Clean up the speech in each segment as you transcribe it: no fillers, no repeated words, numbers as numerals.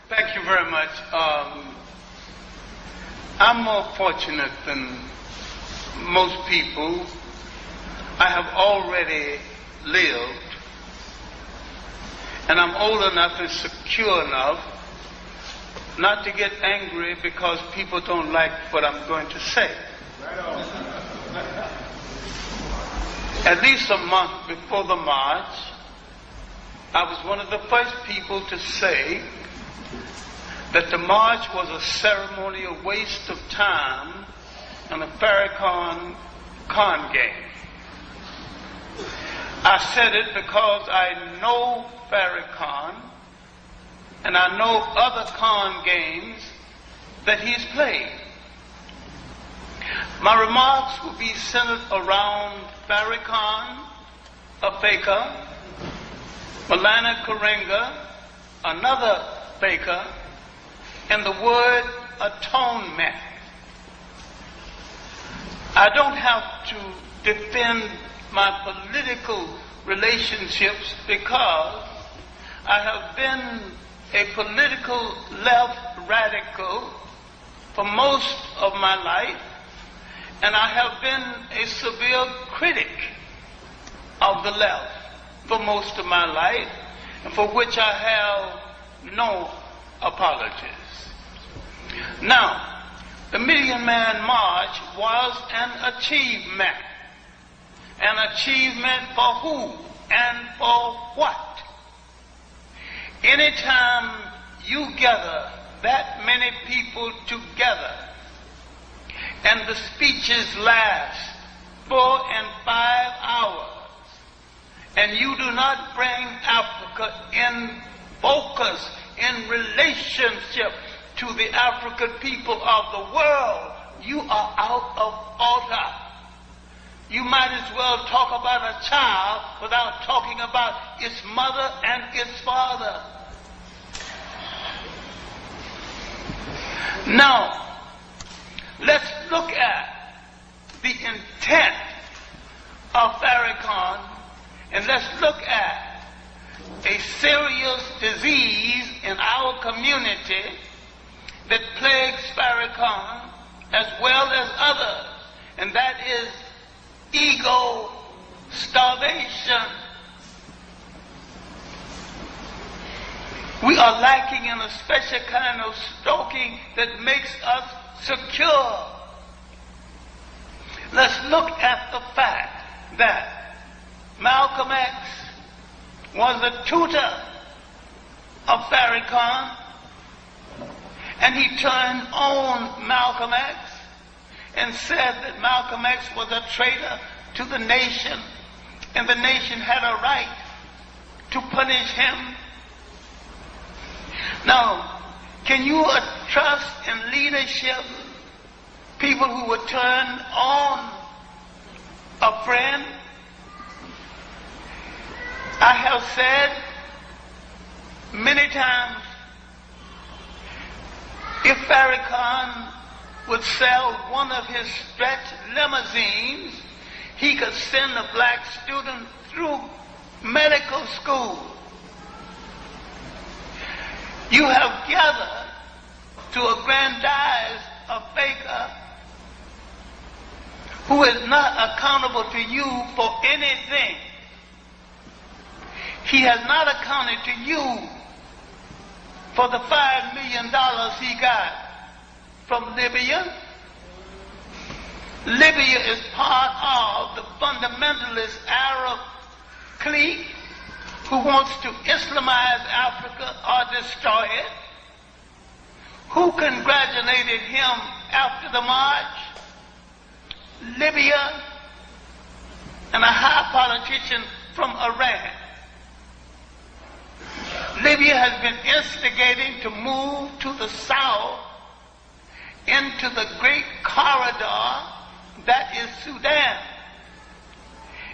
Thank you very much. I'm more fortunate than most people. I have already lived, and I'm old enough and secure enough not to get angry because people don't like what I'm going to say. At least a month before the march, I was one of the first people to say that the march was a ceremony, a waste of time, and a Farrakhan con game. I said it because I know Farrakhan, and I know other con games that he's played. My remarks will be centered around Farrakhan, a faker, Maulana Karenga, another faker, and the word atonement. I don't have to defend my political relationships because I have been a political left radical for most of my life, and I have been a severe critic of the left for most of my life, and for which I have no apologies. Now, the Million Man March was an achievement. An achievement for who and for what? Anytime you gather that many people together and the speeches last 4 and 5 hours, and you do not bring Africa in focus, in relationship to the African people of the world, you are out of order. You might as well talk about a child without talking about its mother and its father. Now, let's look at the intent of Farrakhan, and let's look at a serious disease in our community that plagues Farrakhan as well as others, and that is ego starvation. We are lacking in a special kind of stoking that makes us secure. Let's look at the fact that Malcolm X was the tutor of Farrakhan, and he turned on Malcolm X and said that Malcolm X was a traitor to the nation, and the nation had a right to punish him. Now, can you trust in leadership people who would turn on a friend? I have said many times, if Farrakhan would sell one of his stretch limousines, he could send a black student through medical school. You have gathered to aggrandize a faker who is not accountable to you for anything. He has not accounted to you for the $5 million he got from Libya. Libya is part of the fundamentalist Arab clique who wants to Islamize Africa or destroy it. Who congratulated him after the march? Libya and a high politician from Iran. Libya has been instigating to move to the south into the great corridor that is Sudan.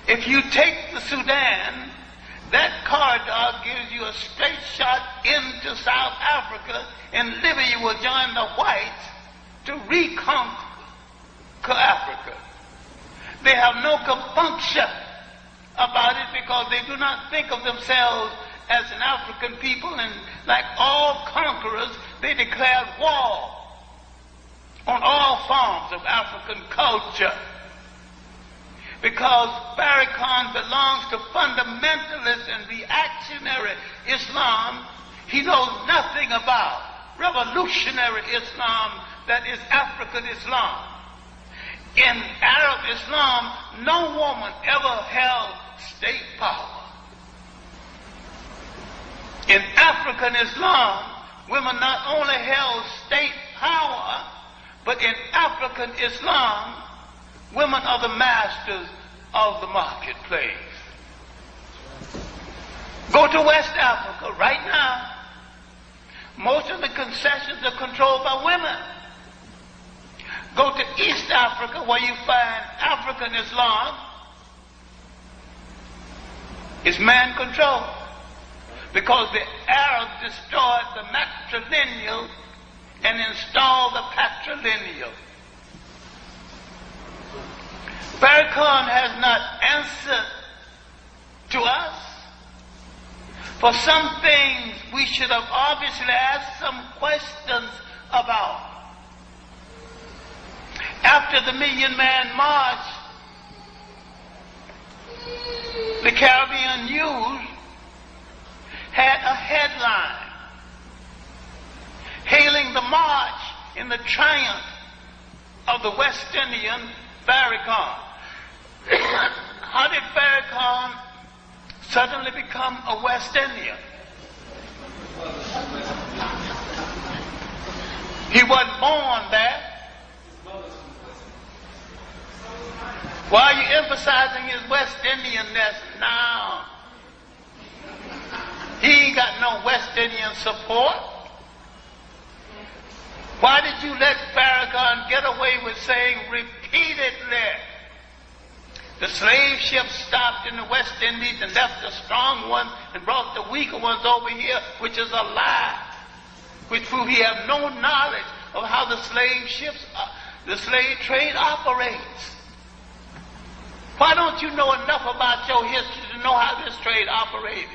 If you take the Sudan, that corridor gives you a straight shot into South Africa, and Libya will join the whites to reconquer Africa. They have no compunction about it because they do not think of themselves as an African people, and like all conquerors, conquerors, they declared war on all forms of African culture. Because Farrakhan belongs to fundamentalist and reactionary Islam, he knows nothing about revolutionary Islam, that is African Islam. In Arab Islam, no woman ever held state power. In African Islam, women not only held state power, but in African Islam, women are the masters of the marketplace. Go to West Africa right now. Most of the concessions are controlled by women. Go to East Africa where you find African Islam. It's man-controlled. Because the Arabs destroyed the matrilineal and installed the patrilineal. Farrakhan has not answered to us. For some things we should have obviously asked some questions about. After the Million Man March, the Caribbean News had a headline hailing the march in the triumph of the West Indian Farrakhan. How did Farrakhan suddenly become a West Indian? He wasn't born there. Why are you emphasizing his West Indianness now? He ain't got no West Indian support. Why did you let Farrakhan get away with saying repeatedly the slave ships stopped in the West Indies and left the strong ones and brought the weaker ones over here, which is a lie, which proves he has no knowledge of how the slave ships, the slave trade operates. Why don't you know enough about your history to know how this trade operated?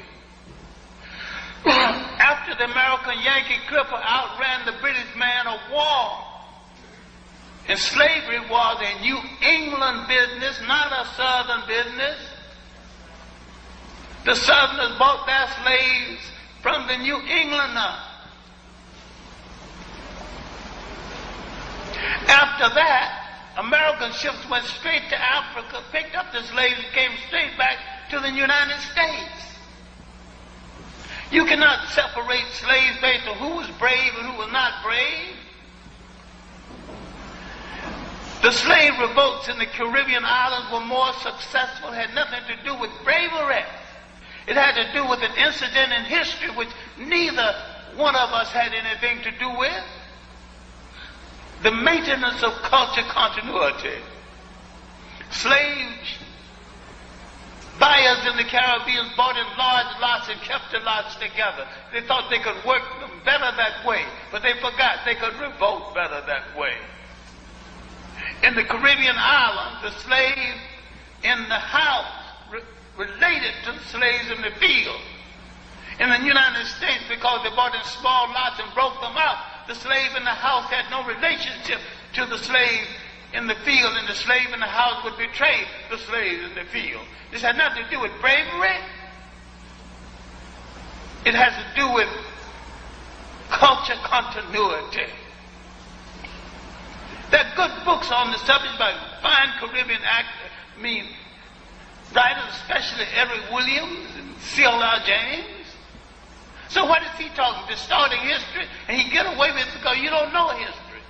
After the American Yankee Clipper outran the British man of war, and slavery was a New England business, not a Southern business. The Southerners bought their slaves from the New Englander. After that, American ships went straight to Africa, picked up the slaves, and came straight back to the United States. You cannot separate slaves based on who was brave and who was not brave. The slave revolts in the Caribbean islands were more successful, had nothing to do with bravery. It had to do with an incident in history which neither one of us had anything to do with. The maintenance of culture continuity. Slaves, buyers in the Caribbean bought in large lots and kept the lots together. They thought they could work them better that way, but they forgot they could revolt better that way. In the Caribbean islands, the slave in the house related to the slaves in the field. In the United States, because they bought in small lots and broke them up, the slave in the house had no relationship to the slave in the field, and the slave in the house would betray the slave in the field. This had nothing to do with bravery. It has to do with culture continuity. There are good books on the subject by fine Caribbean writers, especially Eric Williams and C.L.R. James. So what is he talking? Distorting history, and he get away with it because you don't know history.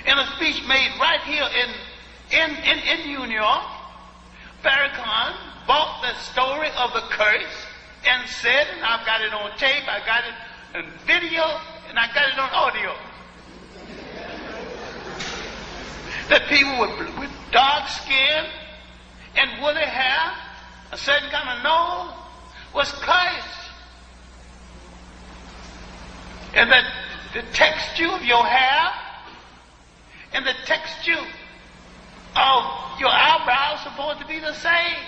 In a speech made right here in New York, Farrakhan bought the story of the curse and said, and I've got it on tape, I got it in video, and I got it on audio, that people with dark skin and woolly hair, a certain kind of nose, was cursed. And that the texture of your hair and the texture of your eyebrows are supposed to be the same.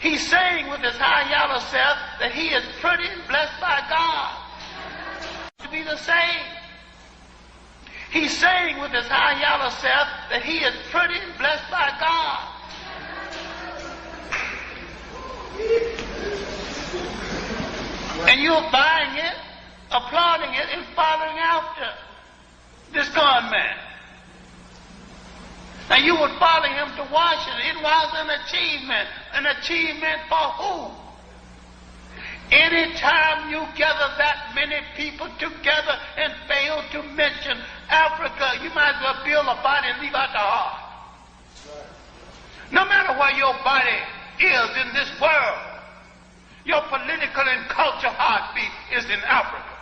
He's saying with his high yellow self that he is pretty and blessed by God. the same. He's saying with his high yellow self that he is pretty and blessed by God. And you're buying it, applauding it, and following after this con man. Now you would follow him to Washington. It was an achievement. An achievement for who? Anytime you gather that many people together and fail to mention Africa, you might as well build a body and leave out the heart. No matter where your body is in this world, your political and cultural heartbeat is in Africa.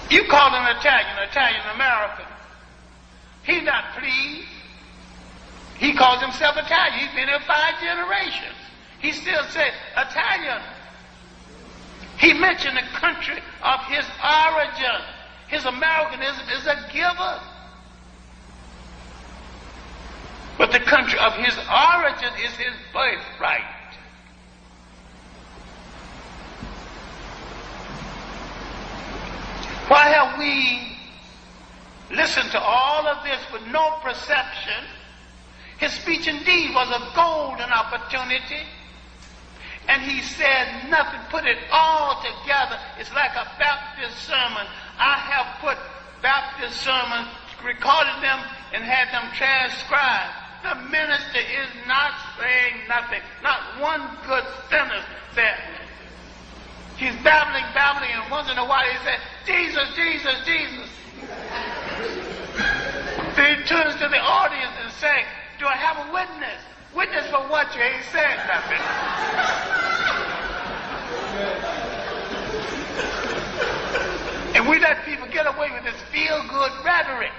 You call him Italian American. He's not pleased. He calls himself Italian. He's been here 5 generations. He still says Italian. He mentioned the country of his origin. His Americanism is a giver. But the country of his origin is his birthright. Why have we listened to all of this with no perception? His speech indeed was a golden opportunity. And he said nothing, put it all together. It's like a Baptist sermon. I have put Baptist sermons, recorded them, and had them transcribed. The minister is not saying nothing. Not one good sentence said. He's babbling, and once in a while he said, Jesus, Jesus, Jesus. Then he turns to the audience and says, do I have a witness? Witness for what? You ain't said nothing. And we let people get away with this feel-good rhetoric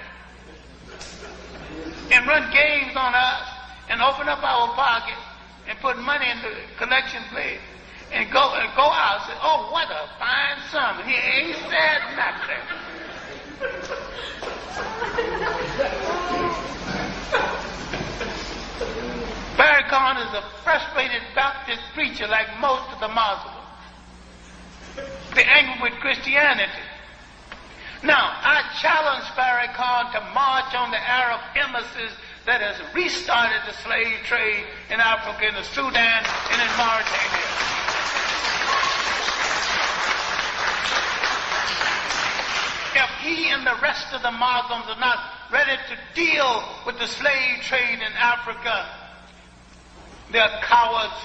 and run games on us and open up our pockets and put money in the collection plate and go out and say, oh, what a fine sermon. He ain't said nothing. Farrakhan is a frustrated Baptist preacher like most of the Muslims. They're angry with Christianity. Now, I challenge Farrakhan to march on the Arab embassies that has restarted the slave trade in Africa, in the Sudan, and in Mauritania. If he and the rest of the Muslims are not ready to deal with the slave trade in Africa, they're cowards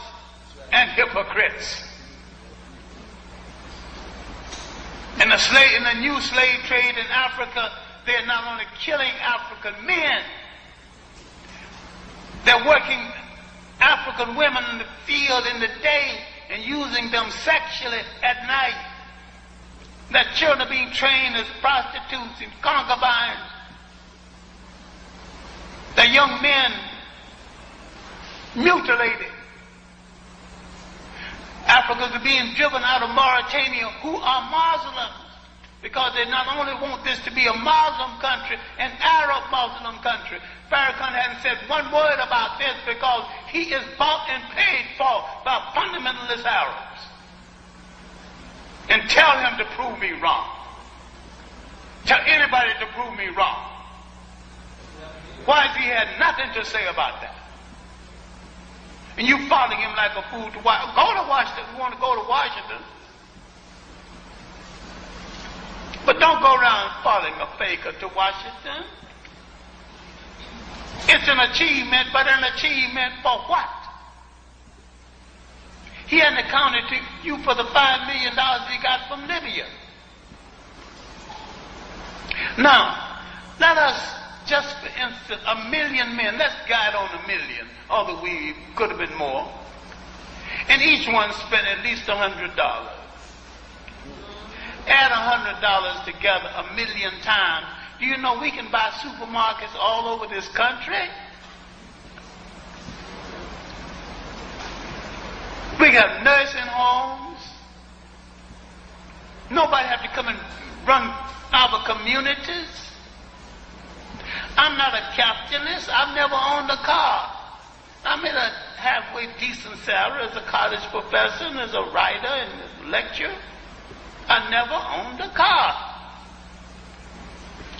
and hypocrites. In the new slave trade in Africa, they're not only killing African men, they're working African women in the field in the day and using them sexually at night. Their children are being trained as prostitutes and concubines. Their young men mutilated. Africans are being driven out of Mauritania who are Muslims because they not only want this to be a Muslim country, an Arab Muslim country. Farrakhan hasn't said one word about this because he is bought and paid for by fundamentalist Arabs. And tell him to prove me wrong. Tell anybody to prove me wrong. Why has he had nothing to say about that? And you following him like a fool to Washington. Go to Washington if you want to go to Washington. But don't go around following a faker to Washington. It's an achievement, but an achievement for what? He hadn't accounted to you for the $5 million he got from Libya. Now, let us, just for instance, 1 million men, let's guide on 1 million, although we could have been more, and each one spent at least $100. Add $100 together 1 million times. Do you know we can buy supermarkets all over this country? We got nursing homes. Nobody have to come and run our communities. I'm not a capitalist. I've never owned a car. I made a halfway decent salary as a college professor and as a writer and as a lecturer. I never owned a car.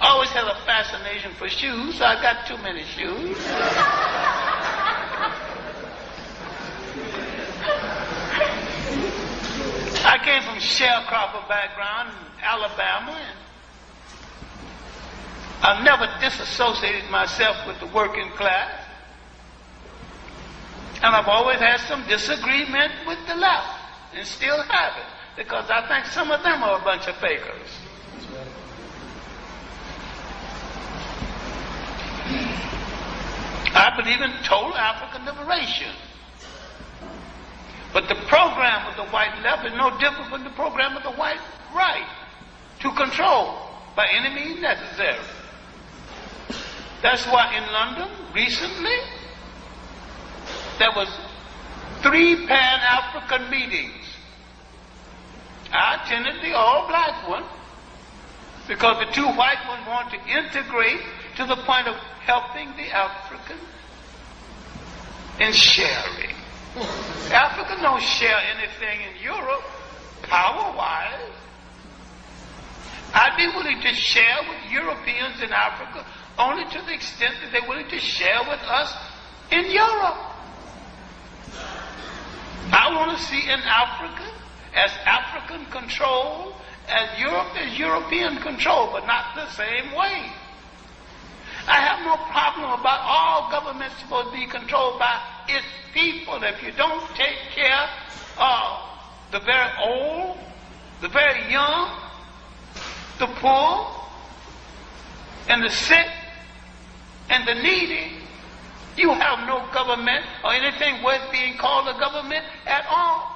I always had a fascination for shoes, so I got too many shoes. I came from sharecropper background in Alabama, and I never disassociated myself with the working class. And I've always had some disagreement with the left, and still have it, because I think some of them are a bunch of fakers. I believe in total African liberation. But the program of the white left is no different from the program of the white right, to control by any means necessary. That's why in London recently there was 3 Pan-African meetings. I attended the all-black one because the 2 white ones want to integrate to the point of helping the African in sharing. Africa don't share anything in Europe, power-wise. I'd be willing to share with Europeans in Africa only to the extent that they're willing to share with us in Europe. I want to see in Africa as African control as Europe is European control, but not the same way. I have no problem about all governments supposed to be controlled by its people. If you don't take care of the very old, the very young, the poor, and the sick, and the needy, you have no government or anything worth being called a government at all.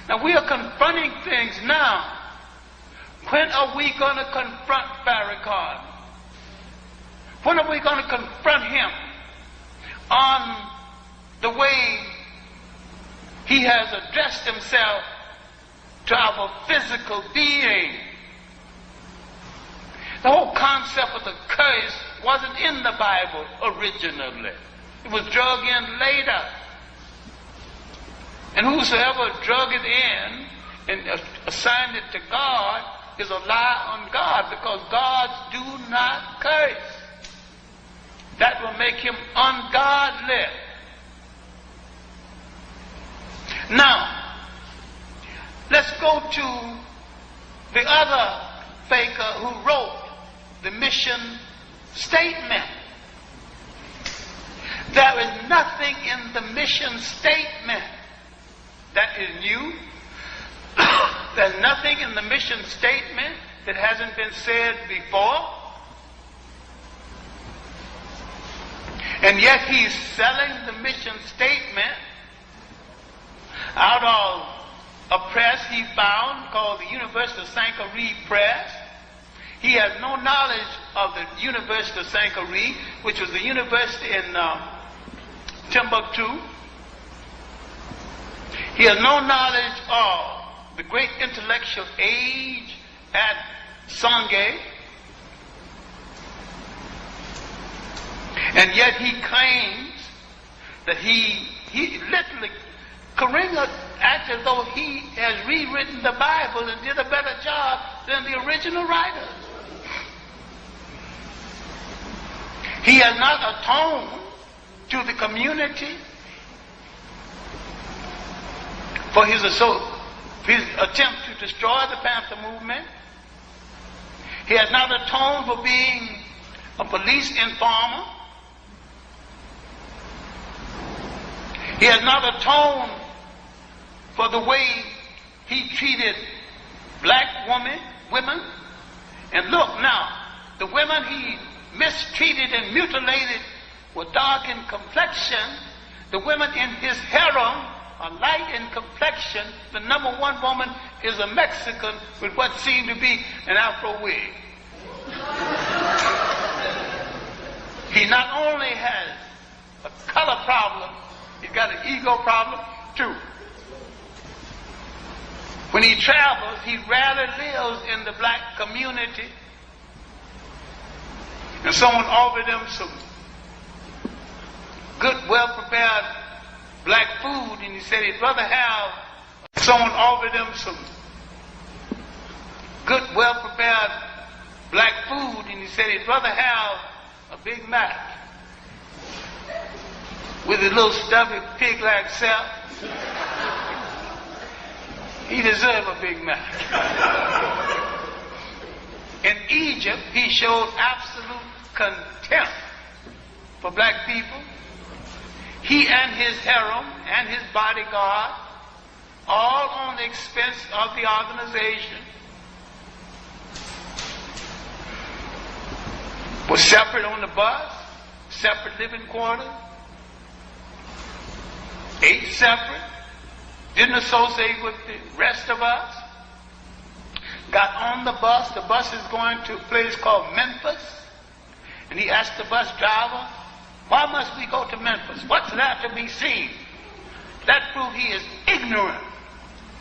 Now we are confronting things now. When are we going to confront Farrakhan? When are we going to confront him on the way he has addressed himself to our physical being? The whole concept of the curse wasn't in the Bible originally. It was drug in later. And whosoever drug it in and assigned it to God is a lie on God, because gods do not curse. That will make him ungodly. Now, let's go to the other faker who wrote the mission statement. There is nothing in the mission statement that is new. There's nothing in the mission statement that hasn't been said before. And yet he's selling the mission statement out of a press he found called the University of Sangaree Press. He has no knowledge of the University of Sangaree, which was the university in Timbuktu. He has no knowledge of the great intellectual age at Sangay. And yet he claims that he literally, Karenga acts as though he has rewritten the Bible and did a better job than the original writers. He has not atoned to the community for his attempt to destroy the Panther movement. He has not atoned for being a police informer. He has not atoned for the way he treated black women. And look now, the women he mistreated and mutilated were dark in complexion. The women in his harem are light in complexion. The number 1 woman is a Mexican with what seemed to be an Afro wig. He not only has a color problem, he's got an ego problem too. When he travels, he rarely lives in the black community. And someone offered him some good, well-prepared black food, and he said he'd rather have someone offer them some good, well-prepared black food, and he said he'd rather have a Big Mac with his little stuffy pig-like self. He deserved a Big Mac. In Egypt, he showed absolute contempt for black people. He and his harem and his bodyguard, all on the expense of the organization, were separate on the bus, separate living quarters, ate separate, didn't associate with the rest of us, got on the bus is going to a place called Memphis, and he asked the bus driver, why must we go to Memphis? What's there to be seen? That proved he is ignorant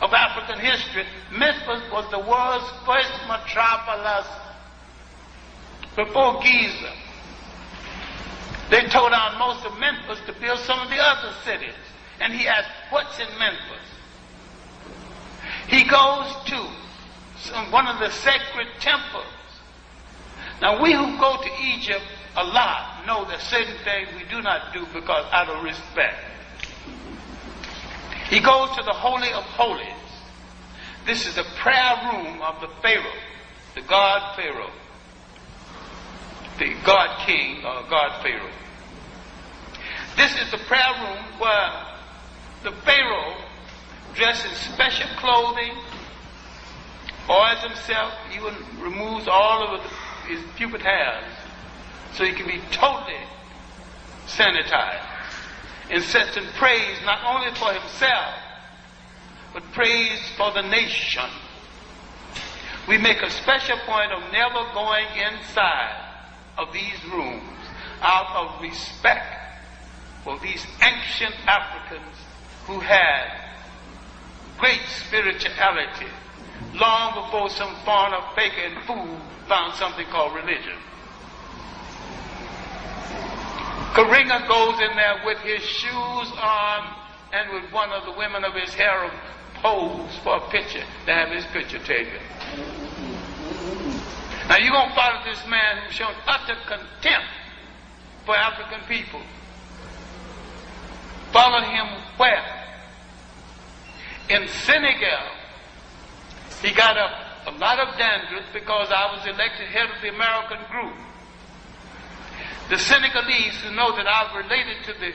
of African history. Memphis was the world's first metropolis before Giza. They tore down most of Memphis to build some of the other cities. And he asked, what's in Memphis? He goes to one of the sacred temples. Now, we who go to Egypt a lot know that certain things we do not do because out of respect. He goes to the Holy of Holies. This is the prayer room of the Pharaoh, the God Pharaoh, the God King or God Pharaoh. This is the prayer room where the Pharaoh, dressed in special clothing, oils himself, even removes all of his pubis hairs so he can be totally sanitized, and sets in praise not only for himself, but praise for the nation. We make a special point of never going inside of these rooms out of respect for these ancient Africans who had great spirituality long before some foreigner, faker, and fool found something called religion. Karinga goes in there with his shoes on and with one of the women of his harem pose for a picture, to have his picture taken. Now you're going to follow this man who's shown utter contempt for African people. Follow him where? In Senegal, he got a lot of dandruff because I was elected head of the American group. The Senegalese, who know that I've related to the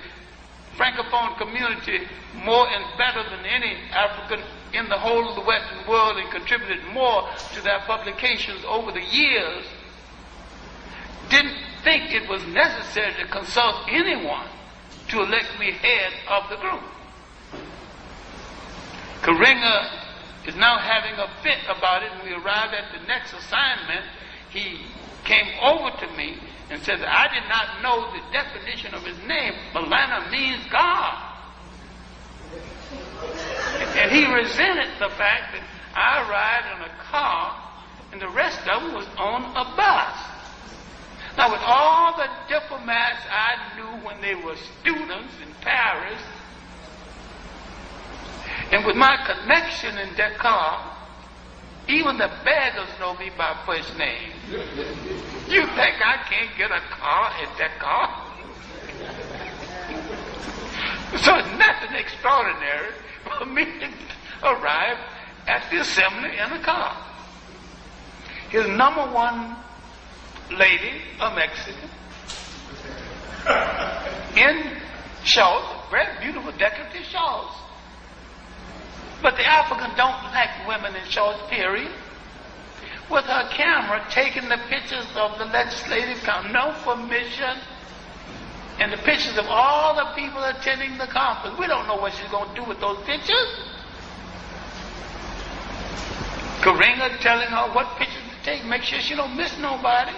Francophone community more and better than any African in the whole of the Western world, and contributed more to their publications over the years, didn't think it was necessary to consult anyone to elect me head of the group. Karinga is now having a fit about it. When we arrived at the next assignment, he came over to me and said that I did not know the definition of his name. Malana means God. And he resented the fact that I arrived in a car and the rest of them was on a bus. Now, with all the diplomats I knew when they were students in Paris, and with my connection in Dakar, even the beggars know me by first name. You think I can't get a car in Dakar? So it's nothing extraordinary for me to arrive at the assembly in a car. His number one lady, a Mexican, in shorts, very beautiful decorative shorts. But the African don't like women in shorts, period. With her camera taking the pictures of the legislative council, no permission, and the pictures of all the people attending the conference. We don't know what she's going to do with those pictures. Karinga telling her what pictures to take, make sure she don't miss nobody.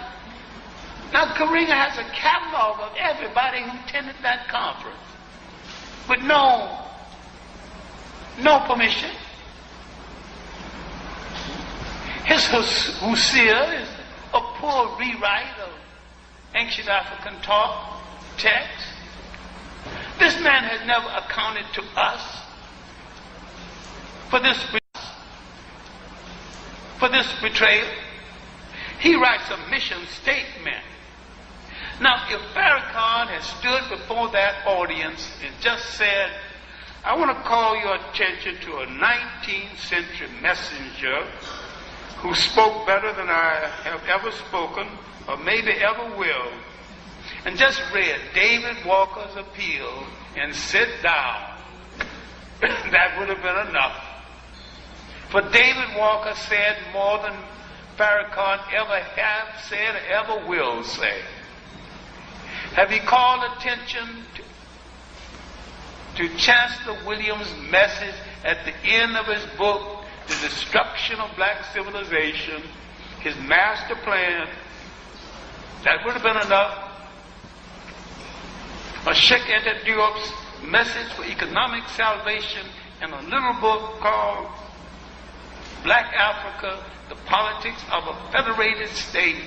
Now Karinga has a catalog of everybody who attended that conference with no permission. His Husir is a poor rewrite of ancient African talk, text. This man has never accounted to us for this betrayal. He writes a mission statement. Now, if Farrakhan had stood before that audience and just said, I want to call your attention to a 19th century messenger who spoke better than I have ever spoken or maybe ever will, and just read David Walker's appeal and sit down, that would have been enough. For David Walker said more than Farrakhan ever have said or ever will say. Have he called attention to Chancellor Williams' message at the end of his book, The Destruction of Black Civilization, his master plan? That would have been enough. Or Sheikh Anta Diop's message for economic salvation in a little book called Black Africa, the Politics of a Federated State.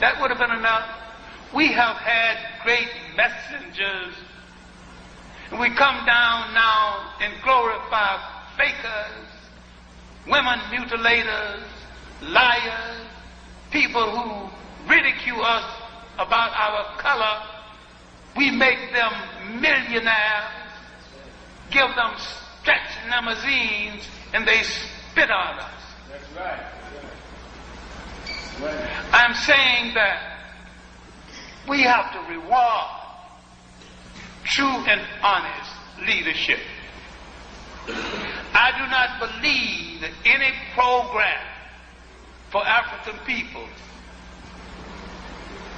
That would have been enough. We have had great messengers. And we come down now and glorify fakers, women mutilators, liars, people who ridicule us about our color. We make them millionaires, give them stretch limousines, and they spit on us. That's right. I'm saying that we have to reward true and honest leadership. I do not believe that any program for African people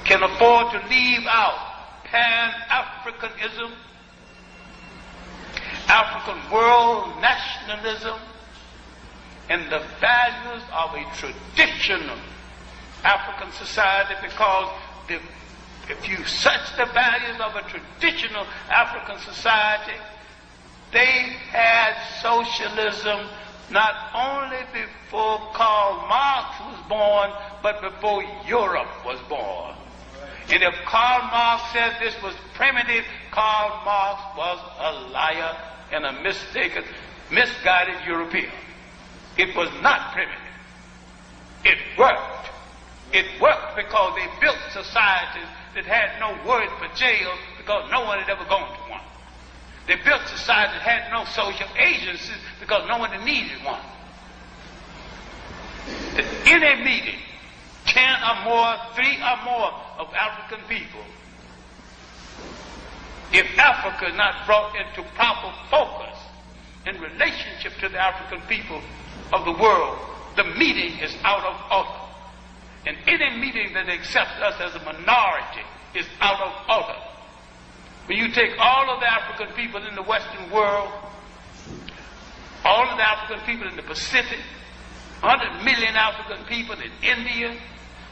can afford to leave out Pan-Africanism, African world nationalism, and the values of a traditional African society, because if you search the values of a traditional African society, they had socialism not only before Karl Marx was born, but before Europe was born. And if Karl Marx said this was primitive, Karl Marx was a liar and a mistaken, misguided European. It was not primitive. It worked. It worked because they built societies that had no word for jail because no one had ever gone to one. They built societies that had no social agencies because no one had needed one. In a meeting, 10 or more, 3 or more of African people, if Africa is not brought into proper focus in relationship to the African people of the world, the meeting is out of order. And any meeting that accepts us as a minority is out of order. When you take all of the African people in the Western world, all of the African people in the Pacific, 100 million African people in India,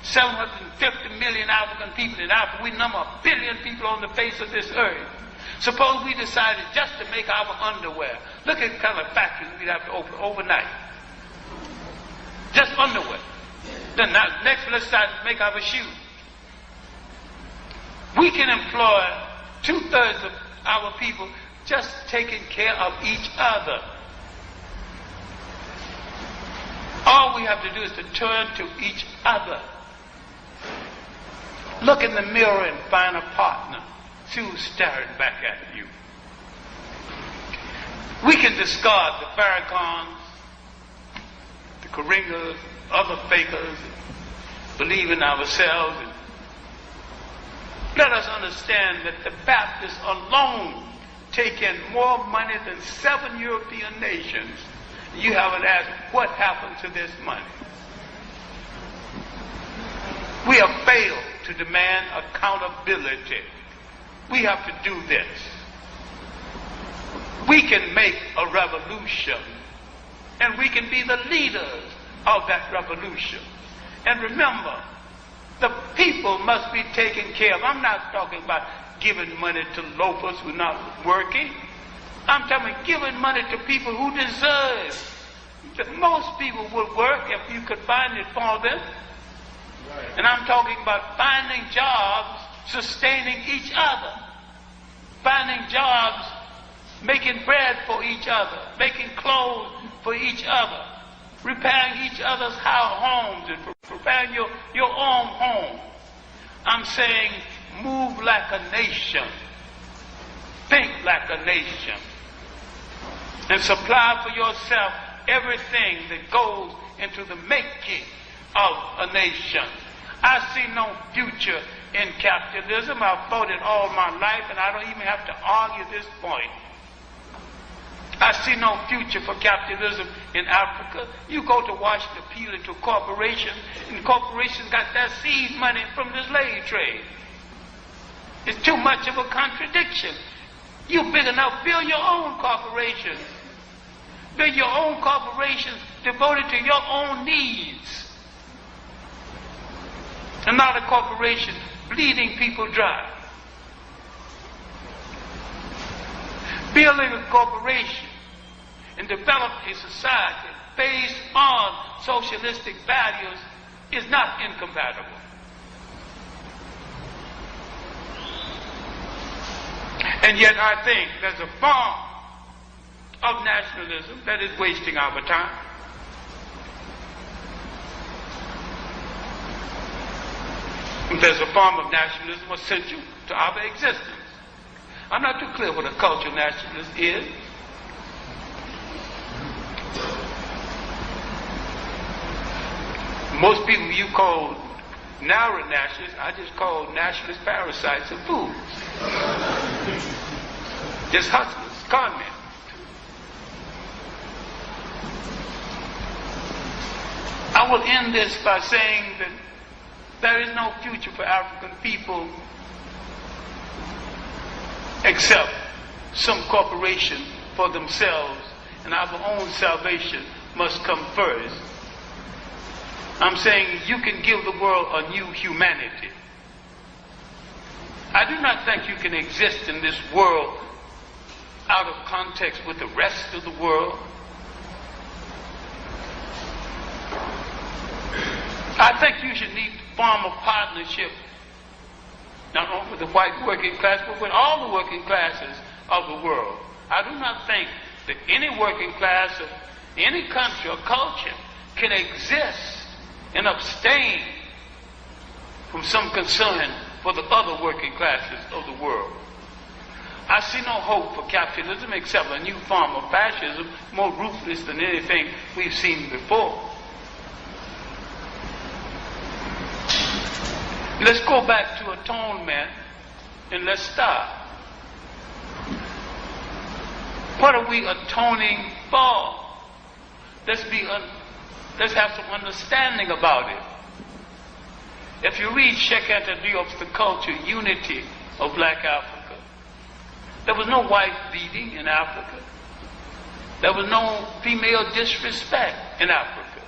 750 million African people in Africa, we number 1 billion people on the face of this earth. Suppose we decided just to make our underwear. Look at the kind of factories we'd have to open overnight. Just underwear. Then next let's start to make our shoes. We can employ 2/3 of our people just taking care of each other. All we have to do is to turn to each other. Look in the mirror and find a partner. See who's staring back at you. We can discard the Farrakhan's, the Karingas, other fakers, believe in ourselves. And let us understand that the Baptists alone take in more money than 7 European nations. You haven't asked what happened to this money. We have failed to demand accountability. We have to do this. We can make a revolution, and we can be the leaders of that revolution. And remember, the people must be taken care of. I'm not talking about giving money to loafers who are not working. I'm talking about giving money to people who deserve. Most people would work if you could find it for them. And I'm talking about finding jobs, sustaining each other. finding jobs, making bread for each other, making clothes for each other, repairing each other's homes and preparing your own home. I'm saying move like a nation, think like a nation, and supply for yourself everything that goes into the making of a nation. I see no future in capitalism. I've fought it all my life, and I don't even have to argue this point. I see no future for capitalism in Africa. You go to Washington, appeal to corporations, and corporations got their seed money from the slave trade. It's too much of a contradiction. You big enough, build your own corporation. Build your own corporations devoted to your own needs. And not a corporation bleeding people dry. Building a corporation and develop a society based on socialistic values is not incompatible. And yet I think there's a form of nationalism that is wasting our time. There's a form of nationalism essential to our existence. I'm not too clear what a cultural nationalist is. Most people you call narrow nationalists, I just call nationalist parasites and fools. Just hustlers, con men. I will end this by saying that there is no future for African people except some corporation for themselves, and our own salvation must come first. I'm saying you can give the world a new humanity. I do not think you can exist in this world out of context with the rest of the world. I think you should need to form a partnership, not only with the white working class, but with all the working classes of the world. I do not think that any working class of any country or culture can exist and abstain from some concern for the other working classes of the world. I see no hope for capitalism except a new form of fascism, more ruthless than anything we've seen before. Let's go back to atonement and let's start. What are we atoning for? Let's have some understanding about it. If you read Cheikh Anta Diop's The Culture, Unity of Black Africa, there was no wife beating in Africa. There was no female disrespect in Africa.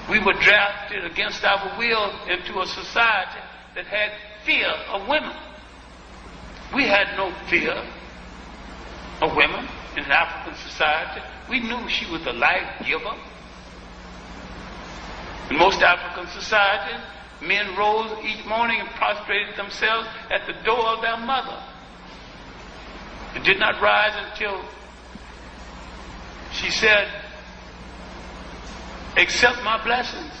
We were drafted against our will into a society that had fear of women. We had no fear of women in an African society. We knew she was the life giver. In most African societies, men rose each morning and prostrated themselves at the door of their mother and did not rise until she said, "Accept my blessings,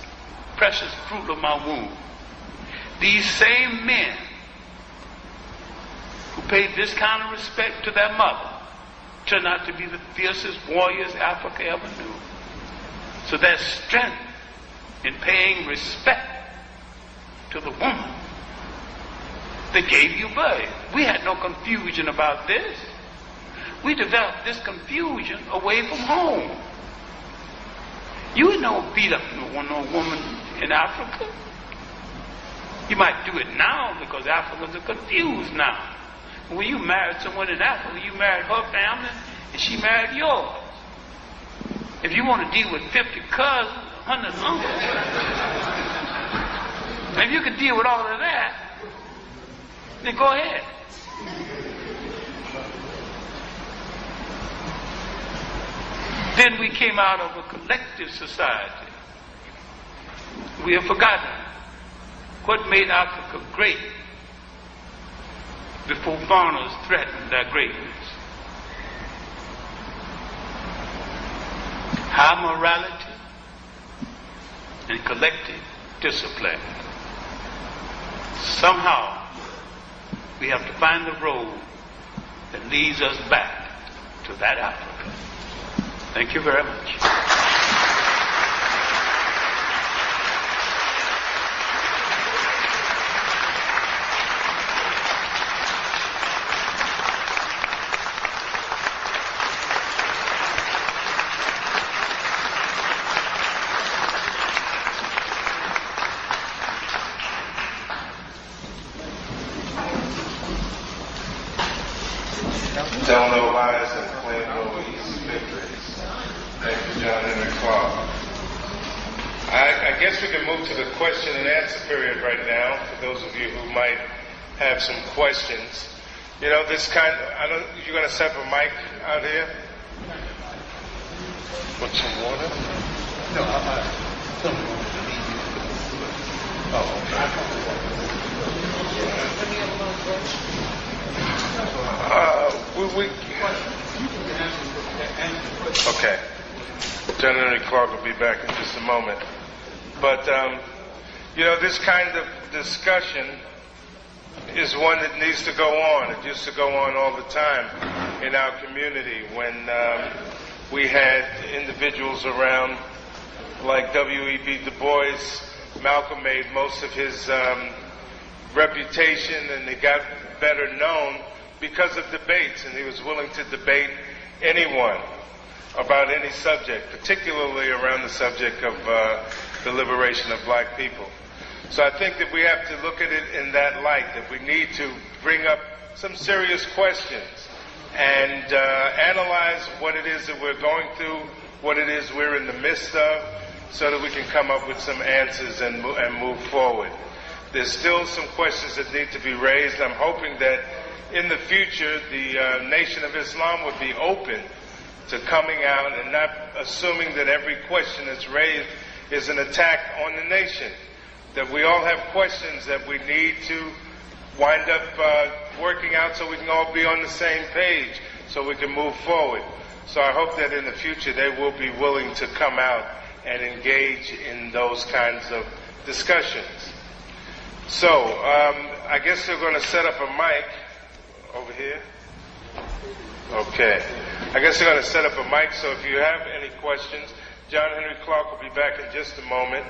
precious fruit of my womb." These same men who paid this kind of respect to their mother turned out to be the fiercest warriors Africa ever knew. So there's strength in paying respect to the woman that gave you birth. We had no confusion about this. We developed this confusion away from home. You don't beat up no woman in Africa. You might do it now because Africans are confused now. When you married someone in Africa, you married her family and she married yours. If you want to deal with 50 cousins, 100 uncles, if you can deal with all of that, then go ahead. Then we came out of a collective society. We have forgotten what made Africa great. before foreigners threaten their greatness. High morality and collective discipline. Somehow, we have to find the road that leads us back to that Africa. Thank you very much. Delano Elias and Plainville East Victories. Thank you, John Henry Clark. I guess we can move to the question and answer period right now, for those of you who might have some questions. You know, this kind of, you're going to set up a mic out here? Want some water? No, Okay. John Henry Clark will be back in just a moment. But, you know, this kind of discussion is one that needs to go on. It used to go on all the time in our community when we had individuals around like W.E.B. Du Bois. Malcolm made most of his reputation, and he got better known because of debates, and he was willing to debate anyone about any subject, particularly around the subject of the liberation of black people. So I think that we have to look at it in that light, that we need to bring up some serious questions and analyze what it is that we're going through, what it is we're in the midst of, so that we can come up with some answers and move forward. There's still some questions that need to be raised. I'm hoping that in the future, the Nation of Islam would be open to coming out and not assuming that every question that's raised is an attack on the nation. That we all have questions that we need to wind up working out so we can all be on the same page, so we can move forward. So I hope that in the future they will be willing to come out and engage in those kinds of discussions. So I guess they're going to set up a mic over here. Okay. I guess they're going to set up a mic, so if you have any questions, John Henry Clark will be back in just a moment.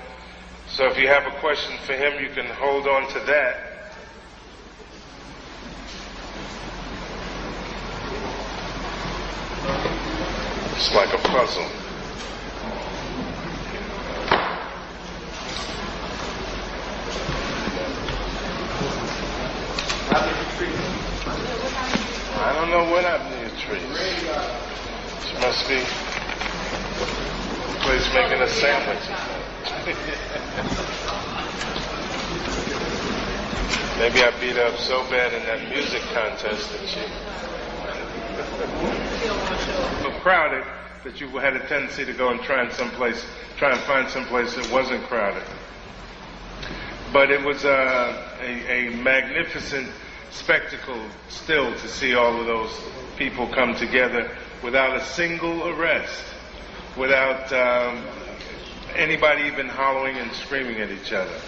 So if you have a question for him, you can hold on to that. It's like a puzzle. I don't know what happened to your trees. She must be the place making a sandwich. Maybe I beat her up so bad in that music contest that she so crowded that you had a tendency to go and try and find someplace that wasn't crowded. But it was a magnificent spectacle still to see all of those people come together without a single arrest, without anybody even hollering and screaming at each other.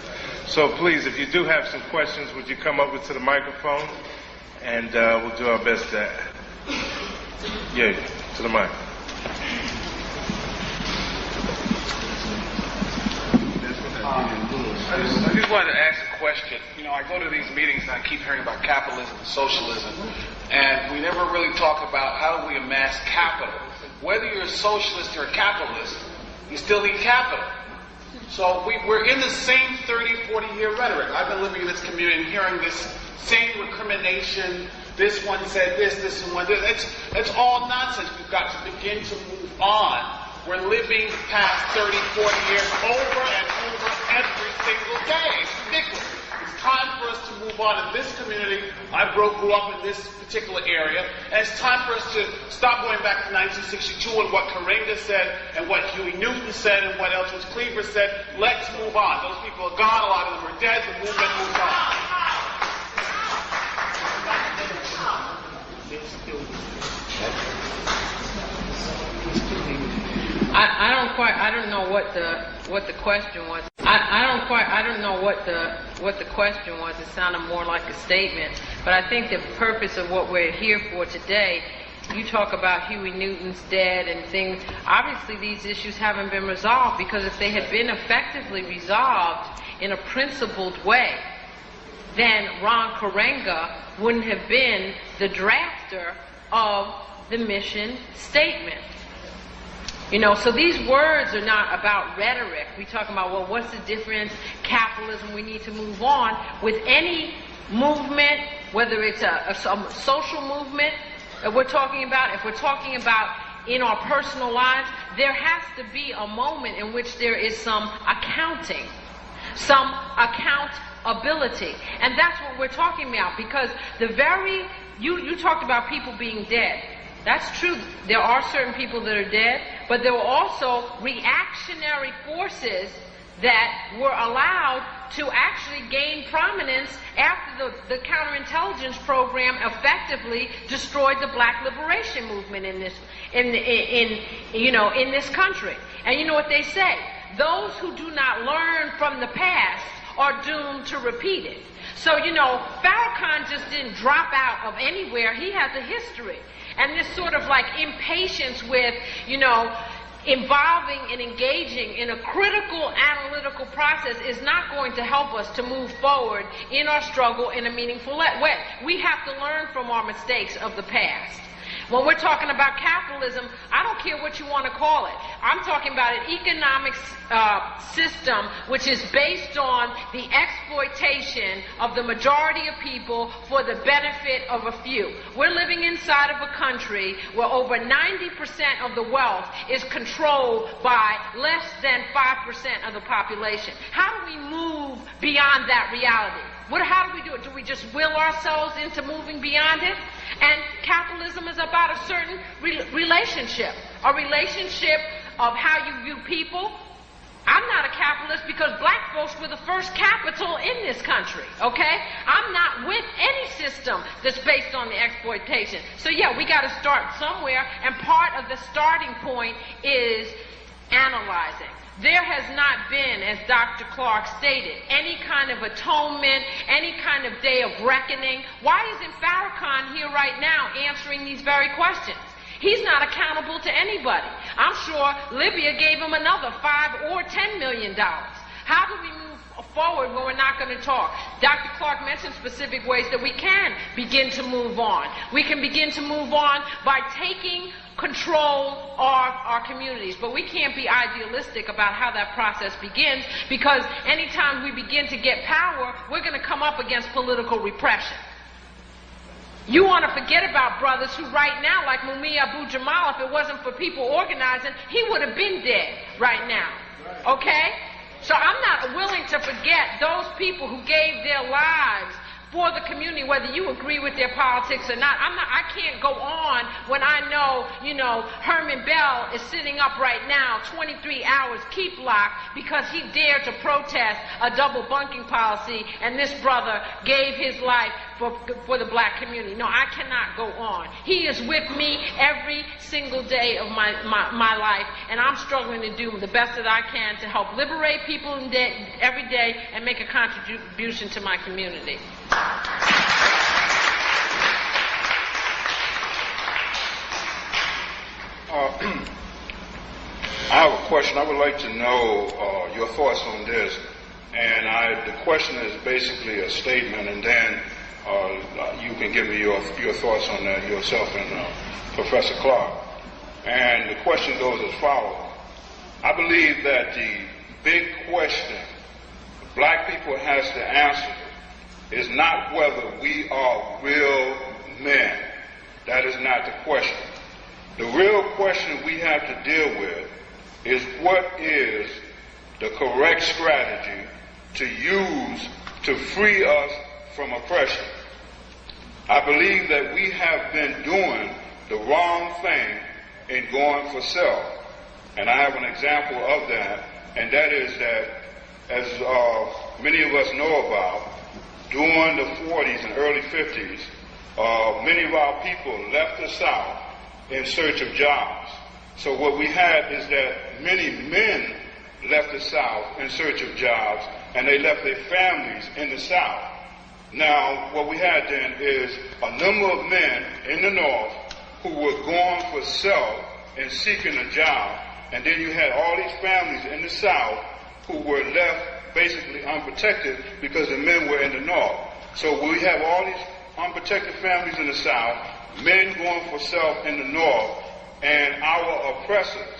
So please, if you do have some questions, would you come up to the microphone, and we'll do our best to to the mic. I just wanted to ask a question. You know, I go to these meetings and I keep hearing about capitalism and socialism, and we never really talk about how do we amass capital. Whether you're a socialist or a capitalist, you still need capital. So we're in the same 30, 40-year rhetoric. I've been living in this community and hearing this same recrimination. This one said this one did. It's all nonsense. We've got to begin to move on. We're living past 30, 40 years over and over every single day. It's ridiculous. It's time for us to move on in this community. I grew up in this particular area, and it's time for us to stop going back to 1962 and what Karenga said and what Huey Newton said and what Eldridge Cleaver said. Let's move on. Those people are gone. A lot of them are dead. The movement moves on. I don't know what the question was. I don't know what the question was. It sounded more like a statement. But I think the purpose of what we're here for today, you talk about Huey Newton's dead and things. Obviously these issues haven't been resolved, because if they had been effectively resolved in a principled way, then Ron Karenga wouldn't have been the drafter of the mission statement. You know, so these words are not about rhetoric. We talk about, well, what's the difference? Capitalism, we need to move on. With any movement, whether it's a social movement that we're talking about, if we're talking about in our personal lives, there has to be a moment in which there is some accounting, some accountability. And that's what we're talking about, because you talked about people being dead. That's true. There are certain people that are dead, but there were also reactionary forces that were allowed to actually gain prominence after the counterintelligence program effectively destroyed the Black liberation movement in this country. And you know what they say? Those who do not learn from the past are doomed to repeat it. So, you know, Farrakhan just didn't drop out of anywhere. He has a history. And this sort of like impatience with, you know, involving and engaging in a critical analytical process is not going to help us to move forward in our struggle in a meaningful way. We have to learn from our mistakes of the past. When we're talking about capitalism, I don't care what you want to call it. I'm talking about an economic system which is based on the exploitation of the majority of people for the benefit of a few. We're living inside of a country where over 90% of the wealth is controlled by less than 5% of the population. How do we move beyond that reality? How do we do it? Do we just will ourselves into moving beyond it? And capitalism is about a certain relationship, a relationship of how you view people. I'm not a capitalist because black folks were the first capital in this country, okay? I'm not with any system that's based on the exploitation. So yeah, we got to start somewhere, and part of the starting point is analyzing. There has not been, as Dr. Clark stated, any kind of atonement, any kind of day of reckoning. Why isn't Farrakhan here right now answering these very questions? He's not accountable to anybody. I'm sure Libya gave him another $5 or $10 million. How do we move forward when we're not going to talk? Dr. Clark mentioned specific ways that we can begin to move on. We can begin to move on by taking control of our communities. But we can't be idealistic about how that process begins, because anytime we begin to get power, we're going to come up against political repression. You want to forget about brothers who right now, like Mumia Abu-Jamal, if it wasn't for people organizing, he would have been dead right now. Okay? So I'm not willing to forget those people who gave their lives for the community, whether you agree with their politics or not. I can't go on when I know, Herman Bell is sitting up right now, 23 hours, keep locked, because he dared to protest a double bunking policy, and this brother gave his life for the black community. No, I cannot go on. He is with me every single day of my life, and I'm struggling to do the best that I can to help liberate people every day and make a contribution to my community. I have a question. I would like to know your thoughts on this. And the question is basically a statement, and then you can give me your thoughts on that yourself and Professor Clark. And the question goes as follows. I believe that the big question black people has to answer is not whether we are real men. That is not the question. The real question we have to deal with is what is the correct strategy to use to free us from oppression. I believe that we have been doing the wrong thing in going for self. And I have an example of that, and that is that, as many of us know about, during the 40s and early 50s, many of our people left the South in search of jobs. So what we had is that many men left the South in search of jobs, and they left their families in the South. Now, what we had then is a number of men in the North who were going for self and seeking a job, and then you had all these families in the South who were left basically unprotected because the men were in the North. So we have all these unprotected families in the South, men going for self in the North, and our oppressors,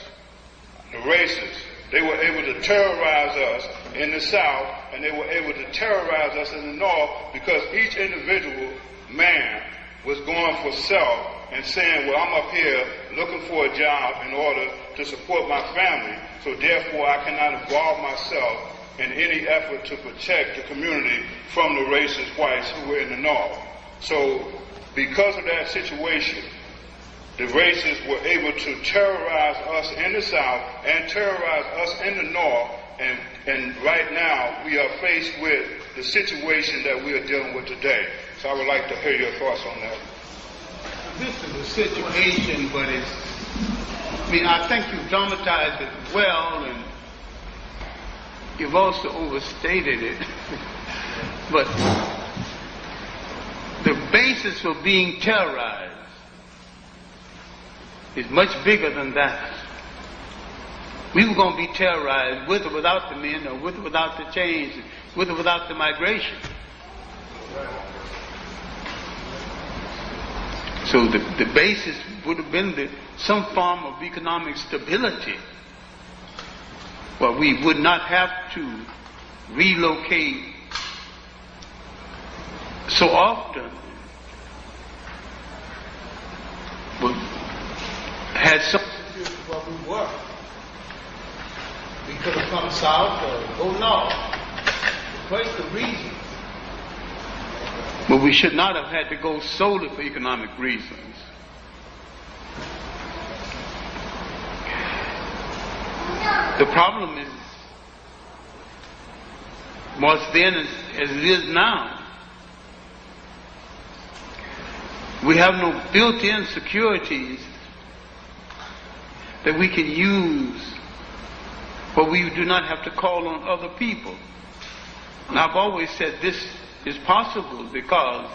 the racists, they were able to terrorize us in the South, and they were able to terrorize us in the North because each individual man was going for self and saying, well, I'm up here looking for a job in order to support my family, so therefore I cannot involve myself in any effort to protect the community from the racist whites who were in the North. So because of that situation, the racists were able to terrorize us in the South and terrorize us in the North, and right now we are faced with the situation that we are dealing with today. So I would like to hear your thoughts on that. This is a situation, but I think you've dramatized it well, and you've also overstated it. But the basis for being terrorized is much bigger than that. We were going to be terrorized with or without the men, or with or without the change, with or without the migration. So the basis would have been some form of economic stability, where we would not have to relocate so often, but had some security where we were. We could have come south or go north. What's the reason? But we should not have had to go solely for economic reasons. The problem was then as it is now. We have no built-in securities that we can use, but we do not have to call on other people. And I've always said this is possible because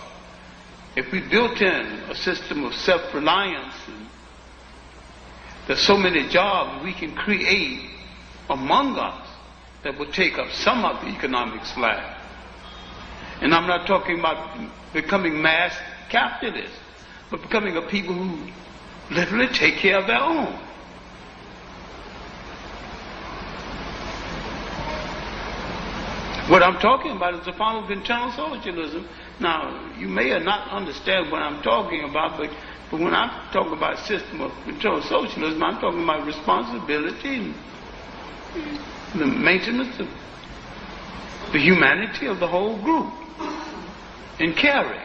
if we built in a system of self-reliance, and there's so many jobs we can create among us that will take up some of the economic slack. And I'm not talking about becoming mass capitalists, but becoming a people who literally take care of their own. What I'm talking about is a form of internal socialism. Now, you may or not understand what I'm talking about, but when I'm talking about a system of internal socialism, I'm talking about responsibility and the maintenance of the humanity of the whole group and caring.